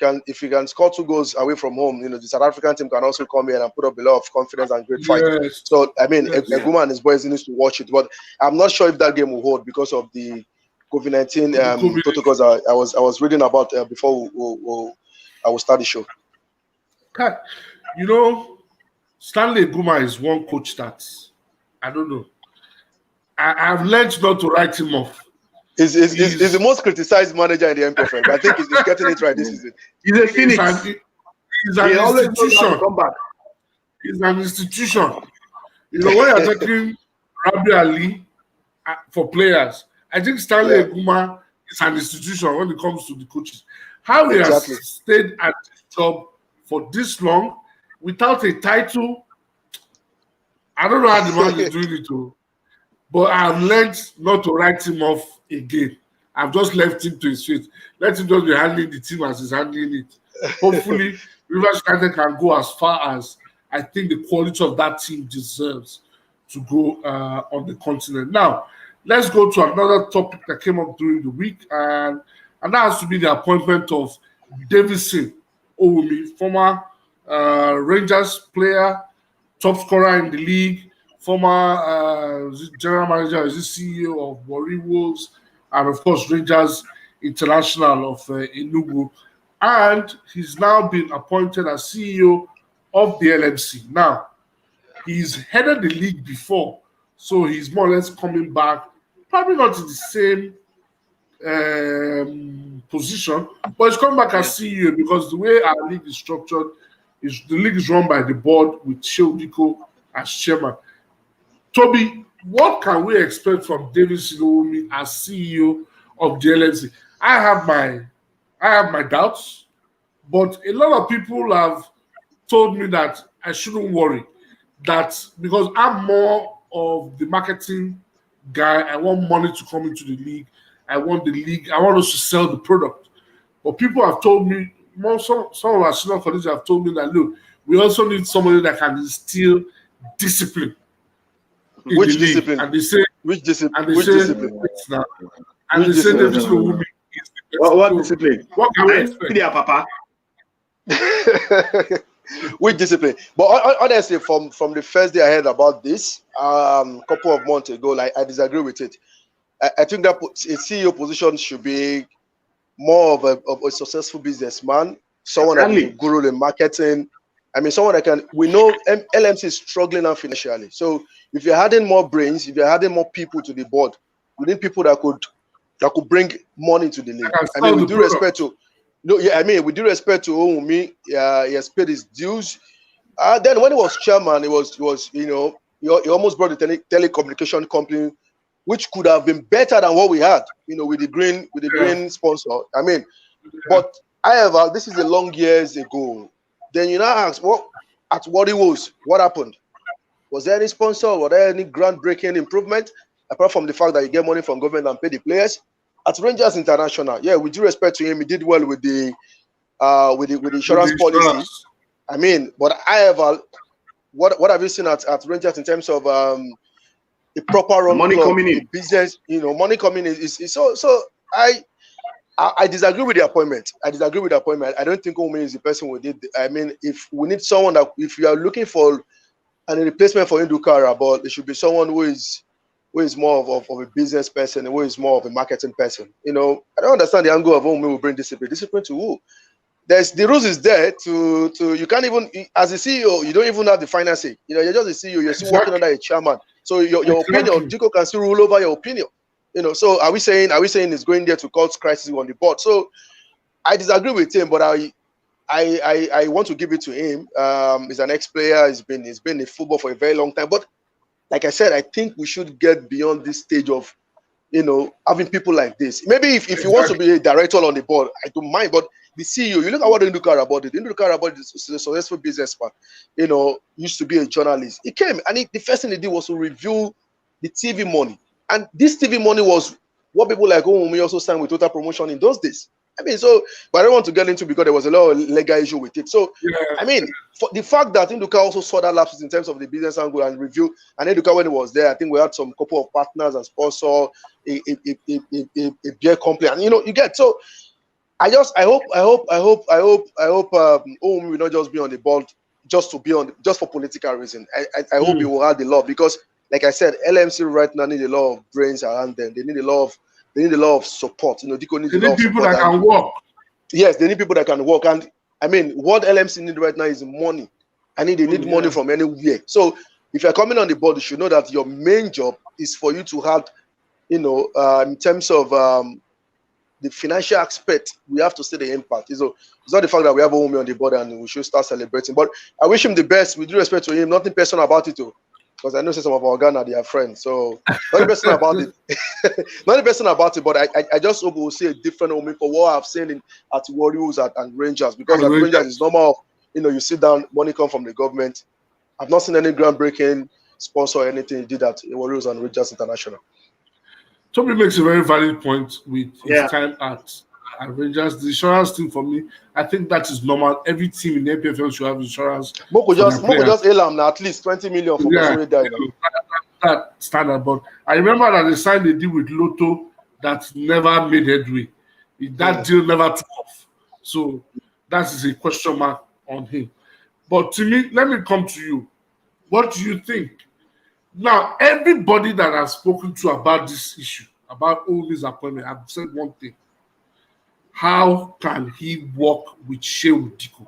can score 2 goals away from home, the South African team can also come in and put up a lot of confidence and great fight. So I mean, Eguma and his boys need to watch it, but I'm not sure if that game will hold because of the COVID-19 protocols I was reading about before I will start the show. Stanley Eguma is one coach that I don't know. I've learned not to write him off. He's the most criticized manager in the NPFL. I think he's getting it right this season. He's a phoenix. He's an institution. He's an institution. When you're taking Rabi Ali for players, I think Stanley Eguma is an institution when it comes to the coaches. How he Exactly. has stayed at his job for this long without a title, I don't know how the man is doing it, too. But I've learned not to write him off again. I've just left him to his fate. Let him just be handling the team as he's handling it. Hopefully, Rivers United can go as far as I think the quality of that team deserves to go on the continent. Now, let's go to another topic that came up during the week, and that has to be the appointment of Davison Owumi, former Rangers player, top scorer in the league, former general manager, is the CEO of Warri Wolves, and of course Rangers International of Enugu. And he's now been appointed as CEO of the LMC. Now, he's headed the league before, so he's more or less coming back, probably not in the same position, but he's coming back as CEO because the way our league is structured is the league is run by the board with Sheldiko as chairman. Toby, what can we expect from David Silowumi as CEO of the LMC? I have my doubts, but a lot of people have told me that I shouldn't worry. That because I'm more of the marketing guy, I want money to come into the league. I want the league, I want us to sell the product. But people have told me, some of our senior colleagues have told me that look, we also need somebody that can instill discipline. Which discipline? And they say, which discipline? And they Which say, discipline? Now, and Which they say discipline? Davis Lowumi is the best. What So, discipline? what can we expect? Yeah, Papa. Which discipline? But honestly, from the first day I heard about this, couple of months ago, like I disagree with it. I think that a CEO position should be more of a successful businessman, someone that is a guru in marketing. I mean, someone that can. We know LMC is struggling now financially. So if you're adding more brains, if you're adding more people to the board, we need people that could bring money to the league. I mean, with due respect to, with due respect to Owumi, he has paid his dues. Then when he was chairman, he was he almost brought the telecommunication company, which could have been better than what we had, with the green sponsor. I mean, but however, this is a long years ago. Then you now ask, what it was, what happened? Was there any sponsor? Was there any groundbreaking improvement apart from the fact that you get money from government and pay the players? At Rangers International, with due respect to him, he did well with the insurance policy. I mean, but however, what have you seen at Rangers in terms of a proper run money club, coming in, business? Money coming in is so. I disagree with the appointment. I don't think Owumi is the person we did. I mean, if we need someone if you are looking for a replacement for Indukara, but it should be someone who is more of a business person, who is more of a marketing person. I don't understand the angle of Owumi will bring discipline. Discipline to who? The rules is there to you can't even, as a CEO, you don't even have the final say. You're just a CEO. You're still working under a chairman. So your opinion, Diko can still rule over your opinion. So are we saying it's going there to cause crisis on the board? So I disagree with him, but I want to give it to him. He's an ex-player. He's been in football for a very long time. But like I said, I think we should get beyond this stage of having people like this. Maybe if you want to be a director on the board, I don't mind. But the CEO, you look at what Indukara about it. Indukara about is a successful businessman. Used to be a journalist. He came and the first thing he did was to review the TV money. And this TV money was what people like Owumi also signed with Total Promotion in those days. I mean, but I don't want to get into because there was a lot of legal issue with it. So, I mean, for the fact that Induka also saw that lapses in terms of the business angle and review, and Induka when he was there, I think we had some couple of partners and sponsor a beer company, and you get. So, I hope Owumi will not just be on the board just for political reason. I hope he will add the law because, like I said, LMC right now need a lot of brains around them. They need a lot of support. Diko needs a lot of support. They need people that can work. Yes, they need people that can work. And I mean, what LMC need right now is money. They need money from anywhere. So if you're coming on the board, you should know that your main job is for you to have, in terms of the financial aspect, we have to see the impact. It's not the fact that we have Owumi on the board and we should start celebrating. But I wish him the best. With due respect to him, nothing personal about it. because I know some of our Ghana, they are friends. So not the best thing about it. Not the best thing about it, but I just hope we'll see a different Omi for what I've seen at Warriors and Rangers, because at Rangers is normal. You sit down, money come from the government. I've not seen any groundbreaking sponsor or anything he did at Warriors and Rangers International. Toby makes a very valid point with his time at Rangers. The insurance thing for me, I think that is normal. Every team in the NPFL should have insurance. Moko just elam at least 20 million for person die. That standard. But I remember that they signed a deal with Lotto that never made headway. That deal never took off. So that is a question mark on him. But to me, let me come to you. What do you think? Now, everybody that I've spoken to about this issue, about Omi's appointment, I've said one thing. How can he work with Shehu Diko?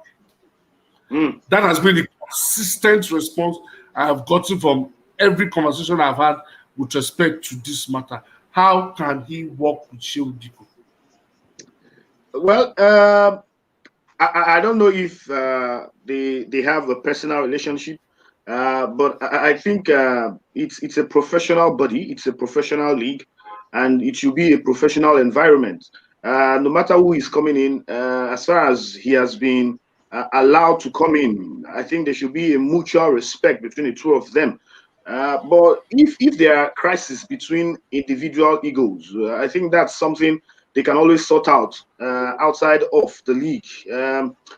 That has been a consistent response I have gotten from every conversation I've had with respect to this matter. How can he work with Shehu Diko? Well, I don't know if they have a personal relationship, but I think it's a professional body, it's a professional league, and it should be a professional environment. No matter who is coming in, as far as he has been allowed to come in, I think there should be a mutual respect between the two of them. But if there are crises between individual egos, I think that's something they can always sort out outside of the league.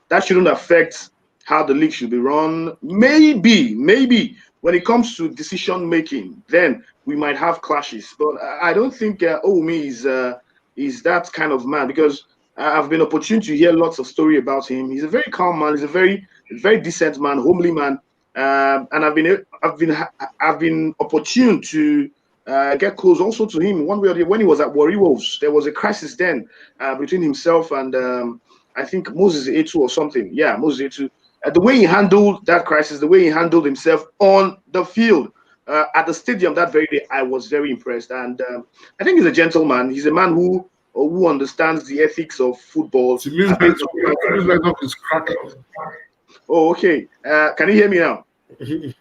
That shouldn't affect how the league should be run. Maybe when it comes to decision making, then we might have clashes. But I don't think Omi is that kind of man, because I've been opportune to hear lots of story about him. He's a very calm man. He's a very decent man, homely man. And I've been opportune to get close also to him one way or the other. When he was at Warriors, there was a crisis then between himself and I think Moses A2 or something. Yeah, Moses A2. The way he handled that crisis, the way he handled himself on the field, at the stadium that very day, I was very impressed. And I think he's a gentleman. He's a man who understands the ethics of football. Network is cracking. Oh, okay. Can you hear me now? Yeah,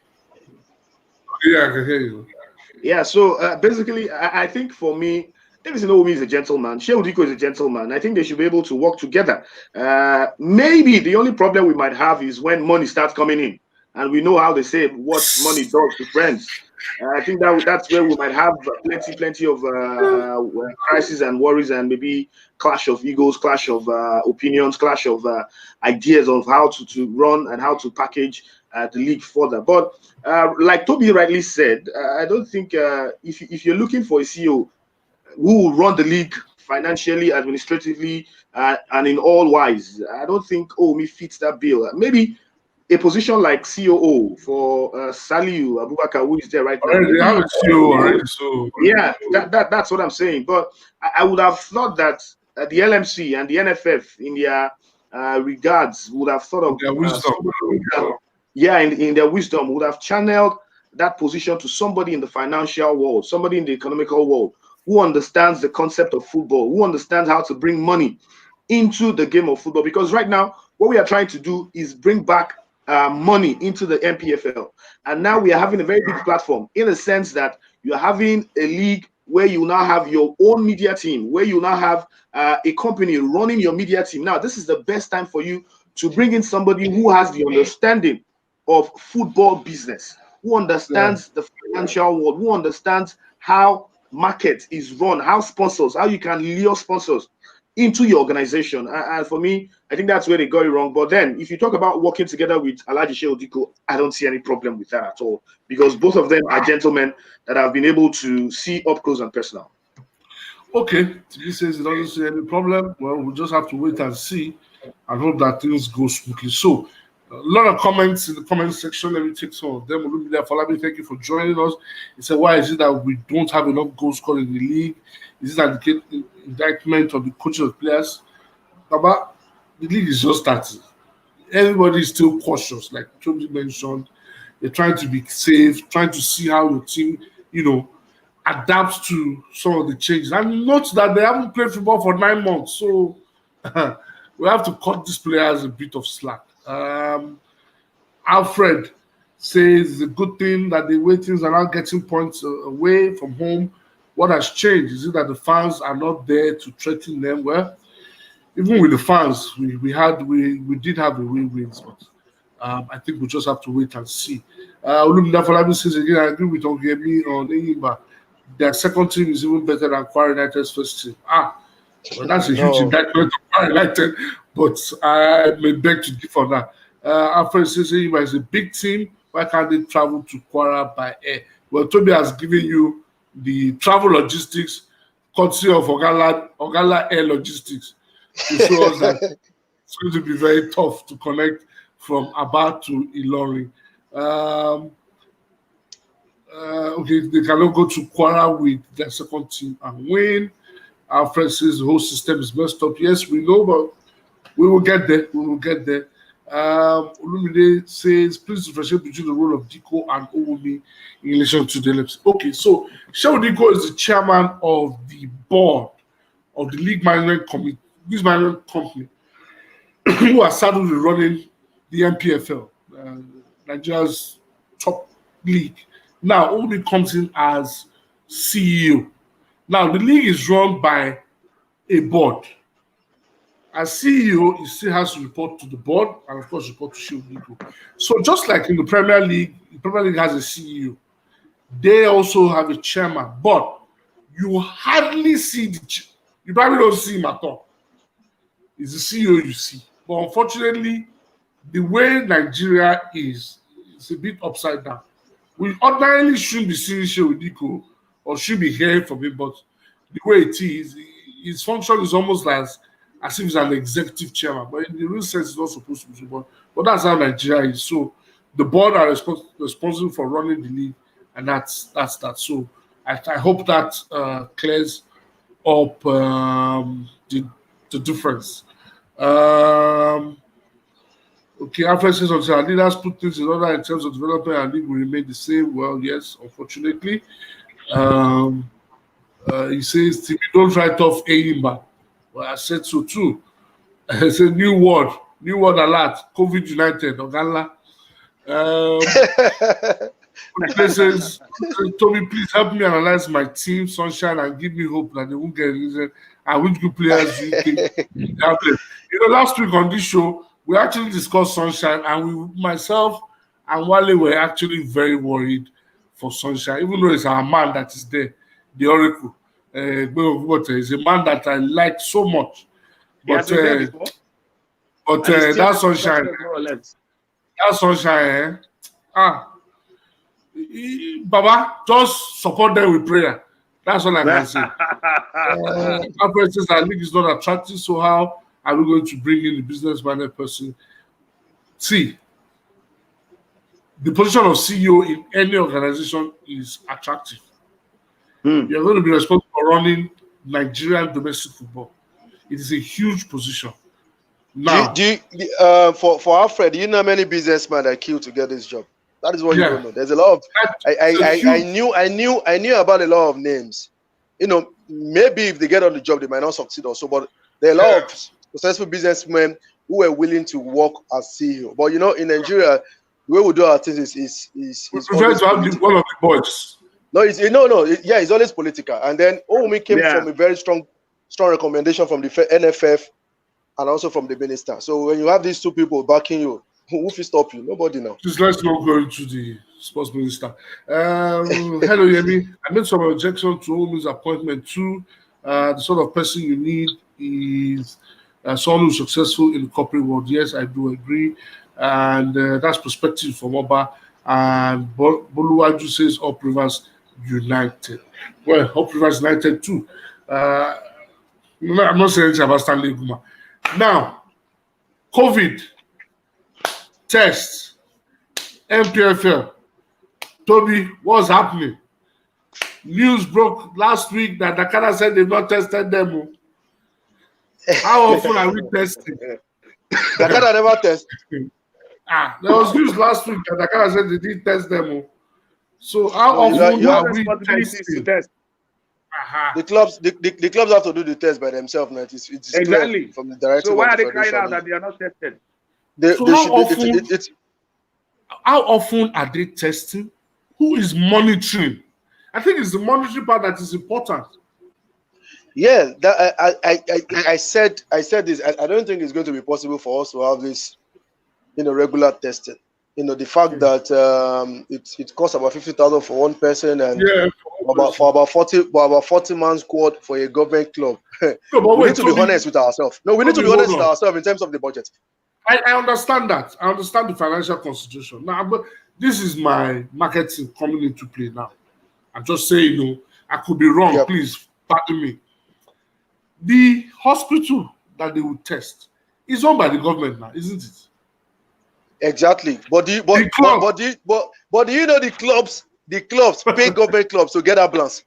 I can hear you. Yeah, so basically, I think for me, Davidson Omi is a gentleman. Shehu Diko is a gentleman. I think they should be able to work together. Maybe the only problem we might have is when money starts coming in. And we know how they say what money does to friends. I think that's where we might have plenty of crises and worries, and maybe clash of egos, clash of opinions, clash of ideas of how to run and how to package the league further. But like Toby rightly said, I don't think if you're looking for a CEO who will run the league financially, administratively, and in all wise, I don't think Omi fits that bill. Maybe a position like COO for Saliu Abubakar, who is there right now. They have a COO already, so yeah, that's what I'm saying. But I would have thought that the LMC and the NFF, in their regards, would have thought of their wisdom. In their wisdom, would have channeled that position to somebody in the financial world, somebody in the economical world, who understands the concept of football, who understands how to bring money into the game of football. Because right now, what we are trying to do is bring back money into the NPFL. And now we are having a very big platform, in a sense that you're having a league where you now have your own media team, where you now have a company running your media team. Now, this is the best time for you to bring in somebody who has the understanding of football business, who understands the financial world, who understands how market is run, how you can lure sponsors into your organization. And for me, I think that's where they got it wrong. But then if you talk about working together with Alhaji Shehu Diko, I don't see any problem with that at all, because both of them are gentlemen that I've been able to see up close and personal. Okay, he says he doesn't see any problem. Well, we'll just have to wait and see and hope that things go smoothly. So, a lot of comments in the comment section. Let me take some of them. Falabi, thank you for joining us. He said, why is it that we don't have enough goals scored in the league? Is it an indictment of the coaches of players? Baba, the league is just starting. Everybody is still cautious, like Toby mentioned. They're trying to be safe, trying to see how your team, adapts to some of the changes. And note that they haven't played football for 9 months, so we have to cut these players a bit of slack. Alfred says it's a good thing that the way things are now getting points away from home. What has changed? Is it that the fans are not there to threaten them? Well, even with the fans, we did have a win-wins, but I think we just have to wait and see. Olumide Falabi says again, I agree with Ongemi on Eyimba. Their second team is even better than Kwara United's first team. Well, that's a huge indictment of Kwara United, but I may beg to differ on that. Alfred says Eyimba is a big team. Why can't they travel to Kwara by air? Well, Toby has given you the travel logistics, courtesy of Ogala Air Logistics, to show us that it's going to be very tough to connect from Aba to Ilorin. Okay, they cannot go to Kwara with their second team and win. Alfred says the whole system is messed up. Yes, we know, but we will get there. We will get there. Olumide says, please differentiate between the role of Diko and Owumi in relation to the LFC. Okay, so Shehu Diko is the chairman of the board of the league management committee, this management company, who are saddled with running the NPFL, Nigeria's top league. Now, Owumi comes in as CEO. Now, the league is run by a board. As CEO, he still has to report to the board and, of course, report to Shehu Diko. So, just like in the Premier League has a CEO. They also have a chairman, but you hardly see you probably don't see him at all. It's the CEO you see. But unfortunately, the way Nigeria is, it's a bit upside down. We ordinarily shouldn't be seeing Shehu Diko or should be hearing from him, but the way it is, his function is almost as if he's an executive chairman. But in the real sense, it's not supposed to be. But that's how Nigeria is. So the board are responsible for running the league, and that's that. So I hope that clears up the difference. Okay, Alfred says until our leaders put things in order in terms of development, our league will remain the same. Well, yes, unfortunately. He says, don't write off Eyimba. Well, I said so too. It's a new word alert. COVID United, Ogala. Says, Toby, please help me analyze my team, Sunshine, and give me hope that they won't get reason. And which good players do you think they have played? Last week on this show, we actually discussed Sunshine, and myself and Wale were actually very worried for Sunshine, even though it's our man that is there, the Oracle. Is a man that I like so much. But that Sunshine, Baba, just support them with prayer. That's all I can say. Alfred says our league is not attractive, so how are we going to bring in the business-minded person? See, the position of CEO in any organization is attractive. You're going to be responsible for running Nigerian domestic football. It is a huge position. Now, for Alfred, do you know how many businessmen that queue to get this job? That is what you don't know. There's a lot of I knew about a lot of names. Maybe if they get on the job, they might not succeed also. But there are a lot of successful businessmen who are willing to work as CEO. But in Nigeria, the way we do our things is we prefer to have one of the boys. It's always political. And then Owumi came from a very strong recommendation from the NFF and also from the minister. So when you have these two people backing you, who will stop you? Nobody now. Just let's not go into the sports minister. Hello, Yemi. I made some objection to Owumi's appointment too. The sort of person you need is someone who's successful in the corporate world. Yes, I do agree. And that's perspective from Oba. And Boluwaju says Up Rivers United. Well, Up Rivers United too. I'm not saying anything about Stanley Guma. Now, COVID, tests, NPFL. Toby, what's happening? News broke last week that Dakar said they've not tested them. How often are we testing? Dakar never tested. There was news last week that Dakar said they didn't test them. So how often are we testing? The clubs have to do the test by themselves. Now. It's exactly from the directive. So why are they crying out that they are not tested? how often are they testing? Who is monitoring? I think it's the monitoring part that is important. Yeah, that I said this. I don't think it's going to be possible for us to have this, regular testing. The fact that it costs about 50,000 for one person, and Yeah, for about 40 man squad for a government club. no, but We wait, need to be honest with ourselves. No, we need to be Toby, honest hold with on. ourselves in terms of the budget. I understand that. I understand the financial constitution. Now, but this is my marketing coming into play now. I'm just saying, I could be wrong. Yep. Please pardon me. The hospital that they will test is owned by the government now, isn't it? Exactly. But do you know the clubs pay government clubs to get ambulance?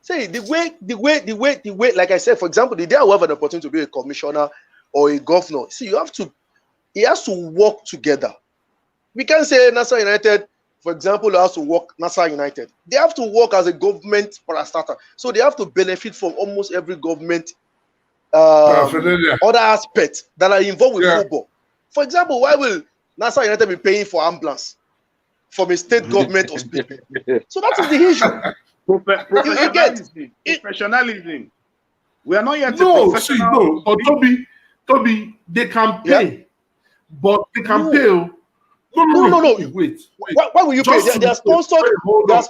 Say the way, like I said, for example, the day I have an opportunity to be a commissioner or a governor, see, it has to work together. We can't say Nassau United, for example, has to work Nassau United. They have to work as a government parastatal. So they have to benefit from almost every government other aspects that are involved with football. For example, why will Nassau United be paying for ambulance from a state government hospital? So that is the issue. Professionalism. We are not yet No, but Toby, they can pay, but they can pay. No. Wait. Why will you pay? They are sponsored. They are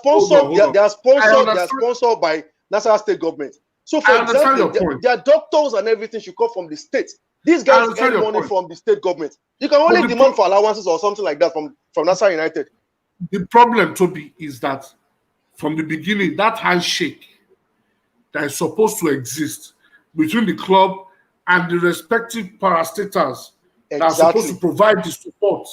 sponsored by Nassau state government. So, for example, their doctors and everything should come from the state. These guys get money from the state government. You can only demand for allowances or something like that from Nassau United. The problem, Toby, is that from the beginning, that handshake that is supposed to exist between the club and the respective parastatals that are supposed to provide the support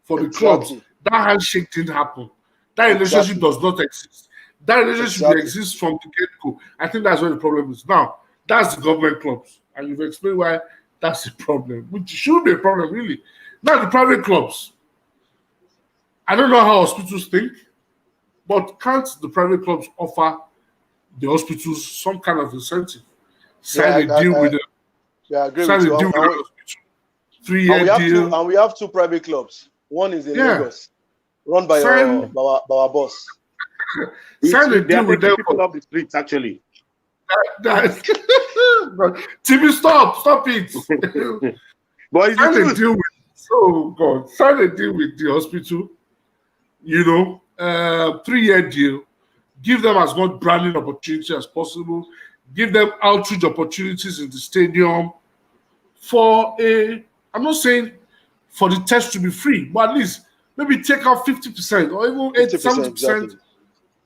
for the clubs, that handshake didn't happen. That relationship does not exist. That relationship exists from the get-go. I think that's where the problem is. Now, that's the government clubs. And you've explained why that's the problem, which should be a problem, really. Now, the private clubs. I don't know how hospitals think, but can't the private clubs offer the hospitals some kind of incentive? Sign a deal with them. Yeah, I agree with you. 3-year deal. And we have two private clubs. One is in Lagos, run by our boss. Sign a deal with them. People off the streets, actually. Timmy, stop it. But sign a deal with the hospital. 3-year deal. Give them as much branding opportunity as possible. Give them outreach opportunities in the stadium. I'm not saying for the test to be free, but at least maybe take out 50% or even 70%.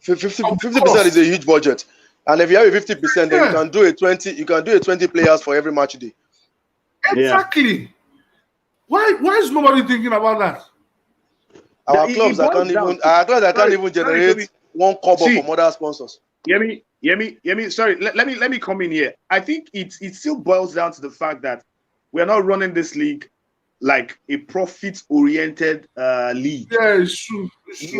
50% is a huge budget. And if you have a 50%, then you can do a 20 players for every match day. Exactly. Yeah. Why is nobody thinking about that? Our clubs can't even generate one kobo from other sponsors. Yemi, sorry, let me come in here. I think it still boils down to the fact that we are not running this league like a profit-oriented league. Yeah, it's true.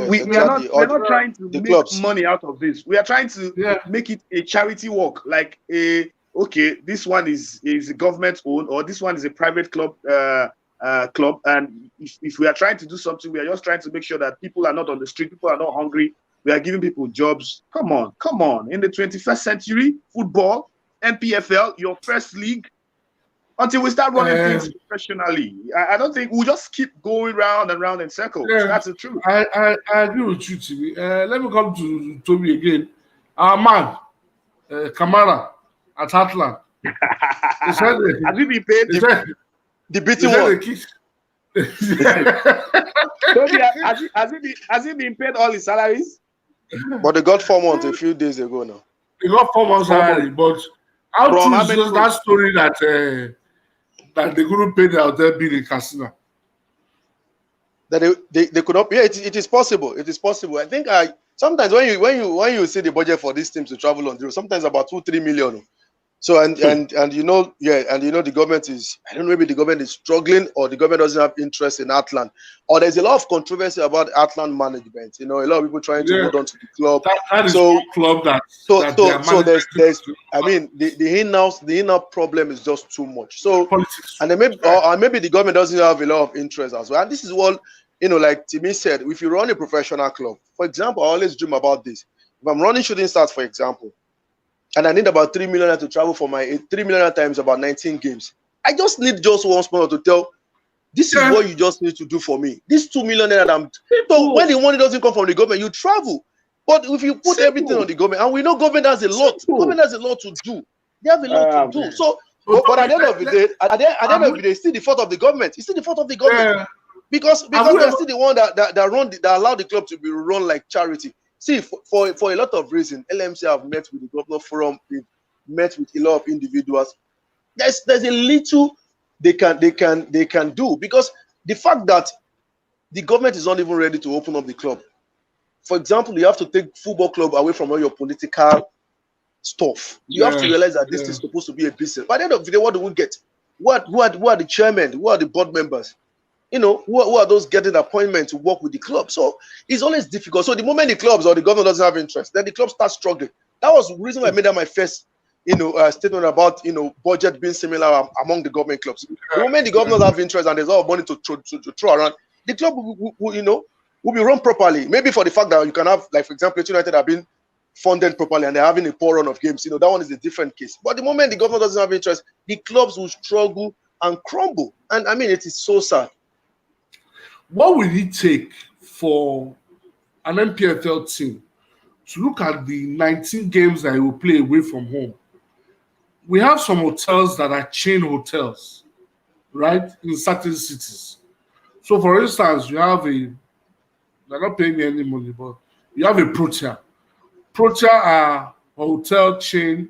We're not trying to make money out of this. We are trying to make it a charity work. Like this one is a government owned, or this one is a private club. And if we are trying to do something, we are just trying to make sure that people are not on the street, people are not hungry. We are giving people jobs. Come on. In the 21st century, football, NPFL, your first league. Until we start running things professionally, I don't think we'll just keep going round and round in circles. Yeah, that's the truth. I agree with you, Timmy. Let me come to Toby again. Our man, Kamara at Heartland. Has he been paid? The beating one. Toby, has he been paid all his salaries? But they got 4 months a few days ago now. They got 4 months salary, but how true is just that story that they couldn't pay the hotel bill in Casino? That they could not. Yeah, it is possible. It is possible. I think sometimes when you see the budget for these teams to travel on the road, sometimes about 2-3 million. So and the government is, I don't know, maybe the government is struggling, or the government doesn't have interest in Atlant, or there's a lot of controversy about Atlant management. A lot of people trying to hold on to the club. That is So one club that there's I mean the in-house problem is just too much. So politics. and then maybe the government doesn't have a lot of interest as well. And this is what like Timmy said, if you run a professional club, for example, I always dream about this. If I'm running Shooting Stars, for example, and I need about 3 million to travel for my 3 million times about 19 games, I just need one sponsor to tell, this is what you just need to do for me. This 2 million that so when the money doesn't come from the government, you travel. But if you put everything on the government, and we know government has a lot, government has a lot to do. They have a lot to do. So, but at the end of the day, at the end of the day, it's still the fault of the government. It's still the fault of the government. Because they're still the one that allow the club to be run like charity. See, for a lot of reasons, LMC have met with the governor forum, they've met with a lot of individuals. There's a little they can do, because the fact that the government is not even ready to open up the club. For example, you have to take football club away from all your political stuff. You have to realize that this is supposed to be a business. By the end of the day, what do we get? Who are the chairmen? Who are the board members? Who are those getting appointment to work with the club? So it's always difficult. So the moment the clubs or the government doesn't have interest, then the club starts struggling. That was the reason why I made that my first statement about budget being similar among the government clubs. The moment the governors have interest and there's a lot of money to throw around, the club will be run properly. Maybe for the fact that you can have, like, for example, United have been funded properly and they're having a poor run of games. That one is a different case. But the moment the government doesn't have interest, the clubs will struggle and crumble. And I mean, it is so sad. What will it take for an NPFL team to look at the 19 games that he will play away from home? We have some hotels that are chain hotels, right, in certain cities. So, for instance, you have they're not paying me any money, but you have a Protea. Protea are a hotel chain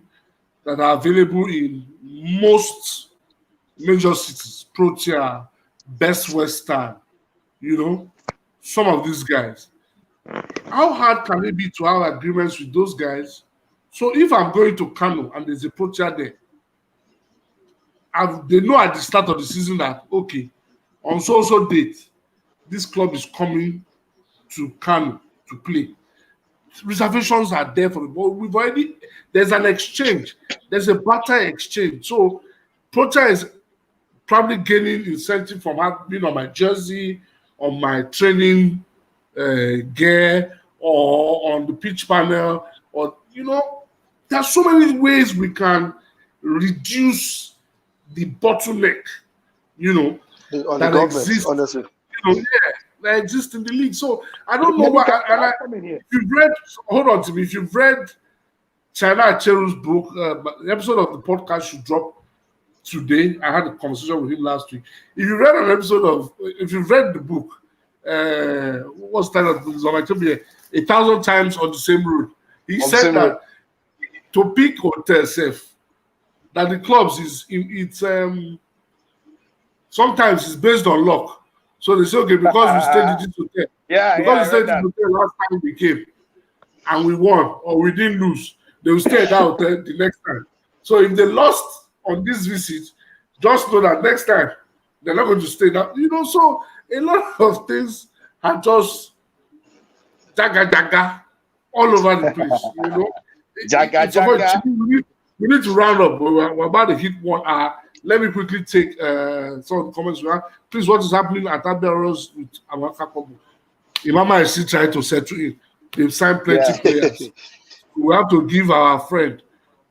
that are available in most major cities. Protea, Best Western, some of these guys. How hard can it be to have agreements with those guys? So if I'm going to Kano and there's a Protea there, they know at the start of the season that, okay, on so-so date, this club is coming to Kano to play. Reservations are there for the ball. There's an exchange. There's a barter exchange. So Protea is probably gaining incentive from being on my jersey, on my training gear, or on the pitch panel, or there are so many ways we can reduce the bottleneck, on that the exists. Honestly, that exists in the league. So I don't know what. If you've read, hold on to me. If you've read China Acheru's book, the episode of the podcast should drop today. I had a conversation with him last week. If you've read the book, what's that? It could be 1,000 times on the same road. He said that to pick hotel safe, that the clubs sometimes it's based on luck. So they say, okay, because we stayed in this hotel, we stayed in this hotel last time we came, and we won or we didn't lose, they will stay at that hotel the next time. So if they lost on this visit, just know that next time they're not going to stay now. So a lot of things are just jaga all over the place. Jaga. We need to round up. We're about to hit 1 hour. Let me quickly take some of the comments we have. Please, what is happening at Aberos with Amaka Kobo? Imama is still trying to settle in. They've signed plenty players. We have to give our friend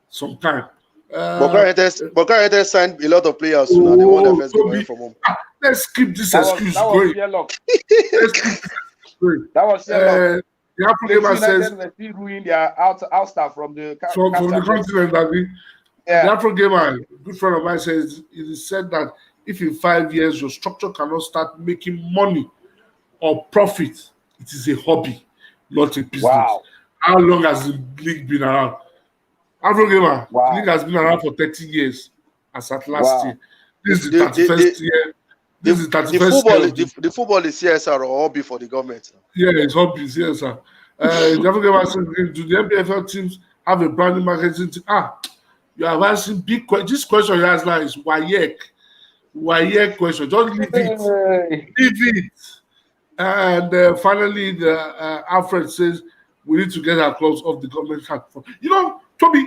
some time. Bokar signed a lot of players soon, and they won their first game away from home. Let's keep this excuse going. Let's keep this going. That was the Afro Gamer says still ruin their outstar from the continent. The Afro Gamer, a good friend of mine, says it is said that if in 5 years your structure cannot start making money or profit, it is a hobby, not a business. Wow. How long has the league been around? Afro Gamer, the league has been around for 30 years as at last year. This is the 31st year. This is the 31st year. The football is CSR or hobby for the government. Yeah, it's hobby, CSR. The Afro Gamer says, do the NPFL teams have a branding marketing team? You are asking big questions. This question you ask now is Wayek question. Just leave it. Leave it. And finally, Alfred says we need to get our clubs off the government hat. Toby,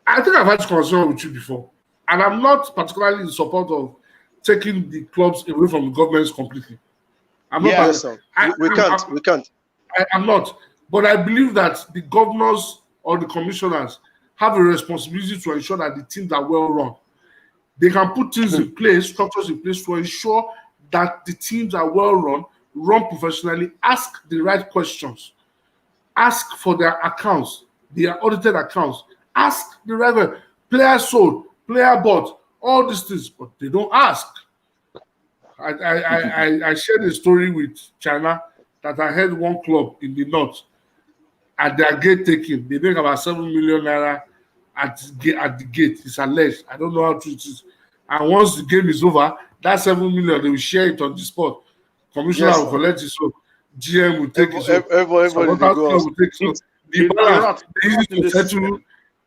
I think I've had this conversation with you before, and I'm not particularly in support of taking the clubs away from the governments completely. I'm not. Yes, sir. We can't. I'm not. But I believe that the governors or the commissioners have a responsibility to ensure that the teams are well run. They can put things in place, structures in place to ensure that the teams are well run professionally, ask the right questions, ask for their accounts, their audited accounts, ask the right player sold, player bought, all these things, but they don't ask. I shared a story with China that I heard one club in the north at their gate taking. They make about 7 million naira at the gate. It's alleged. I don't know how true it is. And once the game is over, that 7 million, they will share it on the spot. Commissioner will collect it, so GM will take it. Everybody will take it. The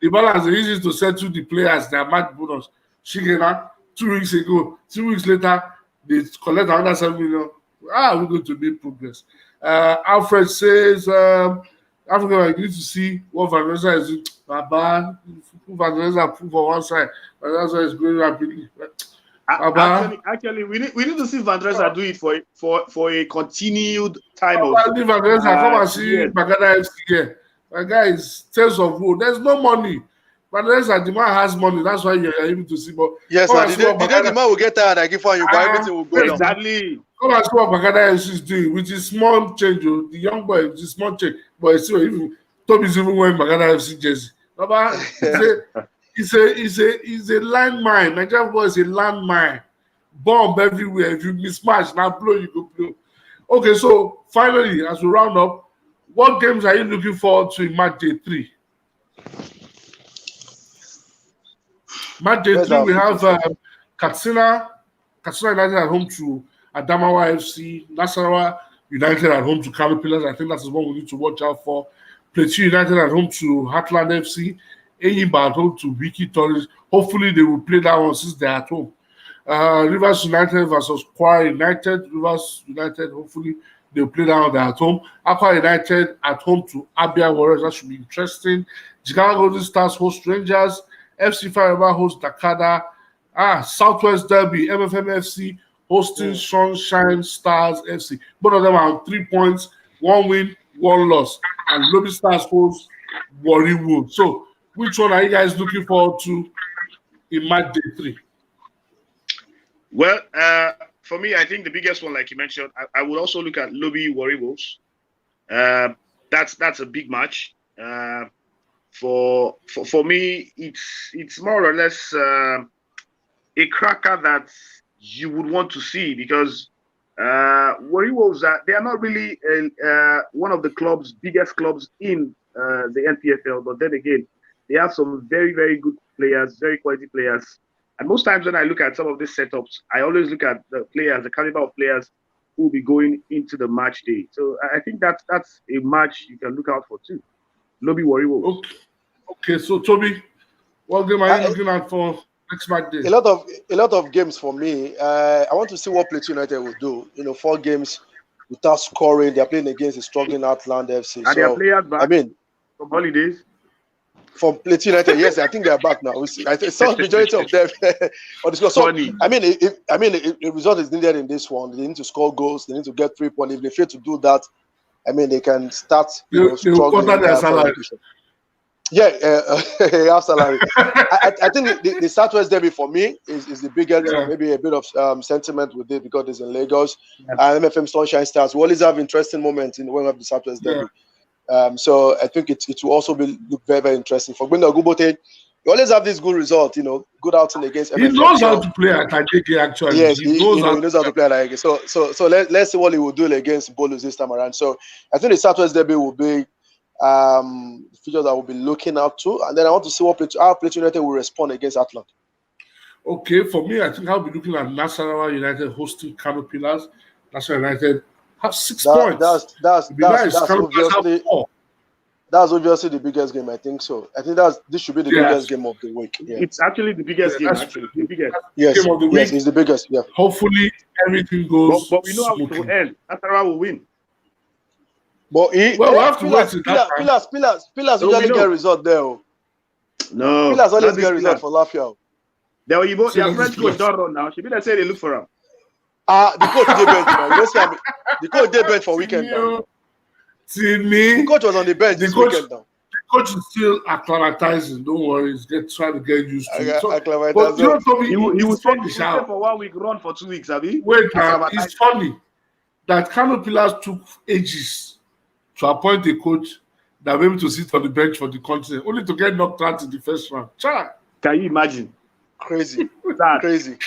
balance they use it to settle the players, their match bonus. Shigena, 2 weeks ago, 2 weeks later, they collect another 7 million. We're going to make progress. Alfred says, Africa, you need to see what Van Reza is doing. Baba, Van Reza prove on one side. Van Reza is going rapidly. Actually, we need to see Van Reza do it for a continued time of. Van Reza, come and see Bagada FC here. My guy is tales of woe. There's no money. Van Reza, the man has money. That's why you're able to see. But yes, sir. The day the man will get tired, I give for you, but everything will go exactly. down. Come and see what Bagada FC is doing with his small change. The young boy, with his small change. But still, even Toby's even wearing Bagada FC jersey. Baba, he's a landmine. Nigerian football is a landmine. Bomb everywhere. If you mismatch, now blow, you go blow. Okay, so finally, as we round up, what games are you looking forward to in match day 3? Match day 3, we have Katsina United at home to Adamawa FC, Nasarawa United at home to Kano Pillars. I think that is one we need to watch out for. Plateau United at home to Heartland FC, Enyimba at home to Wiki Torres. Hopefully, they will play that one since they're at home. Rivers United versus Kwara United. Rivers United, hopefully, they'll play that one at home. Aqua United at home to Abia Warriors. That should be interesting. Jigawa Golden Stars host Rangers. FC Faraba hosts Dakada. Southwest Derby, MFM FC hosting Sunshine Stars FC. Both of them are on 3 points, 1 win, 1 loss. And Lobby Stars hosts Warri Wood. So, which one are you guys looking forward to in match day 3? Well, for me, I think the biggest one, like you mentioned, I would also look at Lobby Warri Wolves. That's a big match. For me, it's more or less a cracker that you would want to see because Warri Wolves they are not really one of the biggest clubs in the NPFL, but then again, they have some very, very good players, very quality players. And most times when I look at some of these setups, I always look at the players, the caliber of players who will be going into the match day. So I think that's a match you can look out for too. Lobby Warri Wolves. Okay. So Toby, what game are you looking at for next match day? A lot of games for me. I want to see what Plateau United will do. 4 games without scoring. They are playing against a struggling Heartland FC. Are their players back? From holidays. From Plateau United, yes, I think they are back now. I think some majority of them. So, the result is needed in this one. They need to score goals. They need to get 3 points. If they fail to do that, they can start struggling. Their salary. Yeah, half salary. I think the Southwest Derby for me is the biggest. Maybe a bit of sentiment with it because it's in Lagos. MFM Sunshine Stars. We always have interesting moments when we have the Southwest Derby. So I think it will also look very, very interesting. For Gwenda Gubote, you always have this good result, good outing against MFM. He knows how to play at Agege, actually. Yes, he knows how to play at Agege. So let's see what he will do against Bolus this time around. So I think the Southwest Derby will be features I will be looking out to. And then I want to see how Plateau United will respond against Atlant. Okay, for me, I think I'll be looking at Nasarawa United hosting Kano Pillars. Nasarawa United have 6 points. That's obviously that's obviously the biggest game. I think so. I think this should be the biggest game of the week. Yeah. It's actually the biggest game. Actually, the biggest. Yes, game of the yes, week. it's the biggest. Yeah. Hopefully, everything goes But we know how it smoothly. will end. Nasarawa will win. But Well, we have to wait till that time. Pillars No, we usually know. get result there. Oh. No, Pillars always not this get result Pillars. for Lafia. Their French coach don't run now. She be they say they look for him. The coach did bench now. You know, see, the coach did bench for weekend now. The coach was on the bench this weekend now. The coach is still acclimatizing. Don't worry, he's trying to get used to it. But Acclimatizing. you know, Toby, He will it's funny, stay for 1 week, run for 2 weeks, Abi. Wait, now, it's funny that Kano Pillars took ages to appoint a coach that was able to sit on the bench for the continent, only to get knocked out in the first round. Chai. Can you imagine? Crazy. That. Crazy.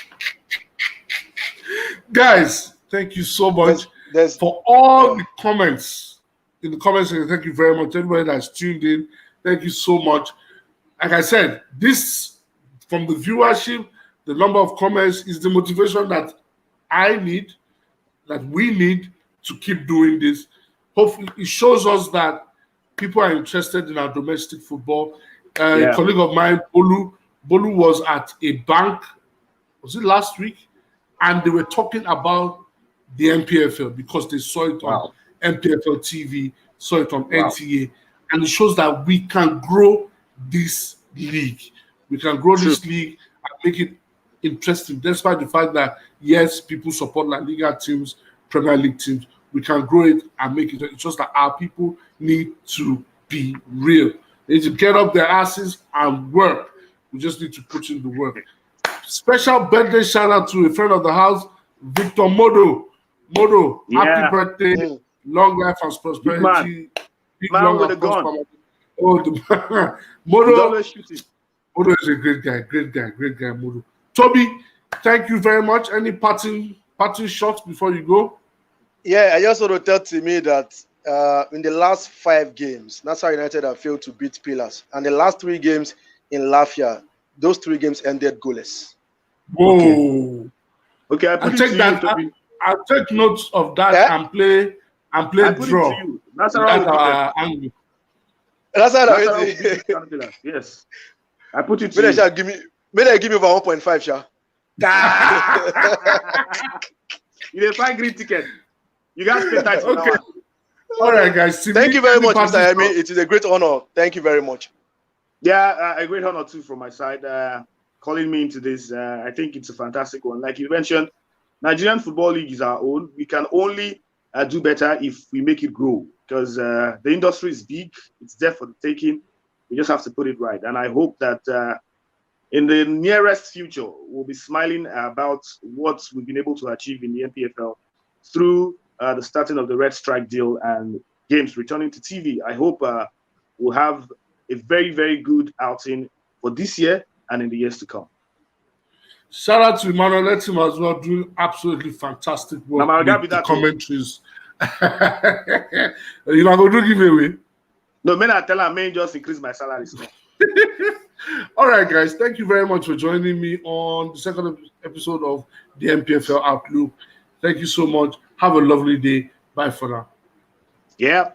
Guys, thank you so much for all the comments in the comment section. Thank you very much. Everybody that's tuned in, thank you so much. Like I said, this from the viewership, the number of comments is the motivation that I need, that we need to keep doing this. Hopefully, it shows us that people are interested in our domestic football. A colleague of mine, Bolu was at a bank, was it last week? And they were talking about the NPFL because they saw it on NPFL TV, saw it on NTA. And it shows that we can grow this league. We can grow this league and make it interesting, despite the fact that, yes, people support La Liga teams, Premier League teams. We can grow it and make it. It's just that our people need to be real. They need to get up their asses and work. We just need to put in the work. Special birthday shout out to a friend of the house, Victor Modo. Happy birthday, long life and prosperity. Big man with a gun. Oh, the Modo is a great guy, Modo. Toby, thank you very much. Any parting shots before you go? Yeah, I just want to tell Timmy that in the last 5 games, Nassau United have failed to beat Pillars. And the last 3 games in Lafia, those 3 games ended goalless. Whoa. Okay, I'll take that. I'll take notes of that and play draw. That's how angle. That's how yes. I put it to you. May they give me over 1.5, Sha. You didn't find green ticket. You guys pay tax. Okay. All right, guys. Thank you very much, Mr. Emi. It is a great honor. Thank you very much. Yeah, a great honor too from my side. Calling me into this, I think it's a fantastic one. Like you mentioned, Nigerian Football League is our own. We can only do better if we make it grow, because the industry is big. It's there for the taking. We just have to put it right. And I hope that in the nearest future, we'll be smiling about what we've been able to achieve in the NPFL through the starting of the Red Strike deal and games returning to TV. I hope we'll have a very, very good outing for this year and in the years to come. Shout out to Emmanuel. Let him as well do absolutely fantastic work with the commentaries. You know, I'm going to give away. No, man, I tell him, man, just increase my salary. All right, guys. Thank you very much for joining me on the second episode of the NPFL Outlook. Thank you so much. Have a lovely day. Bye for now. Yeah.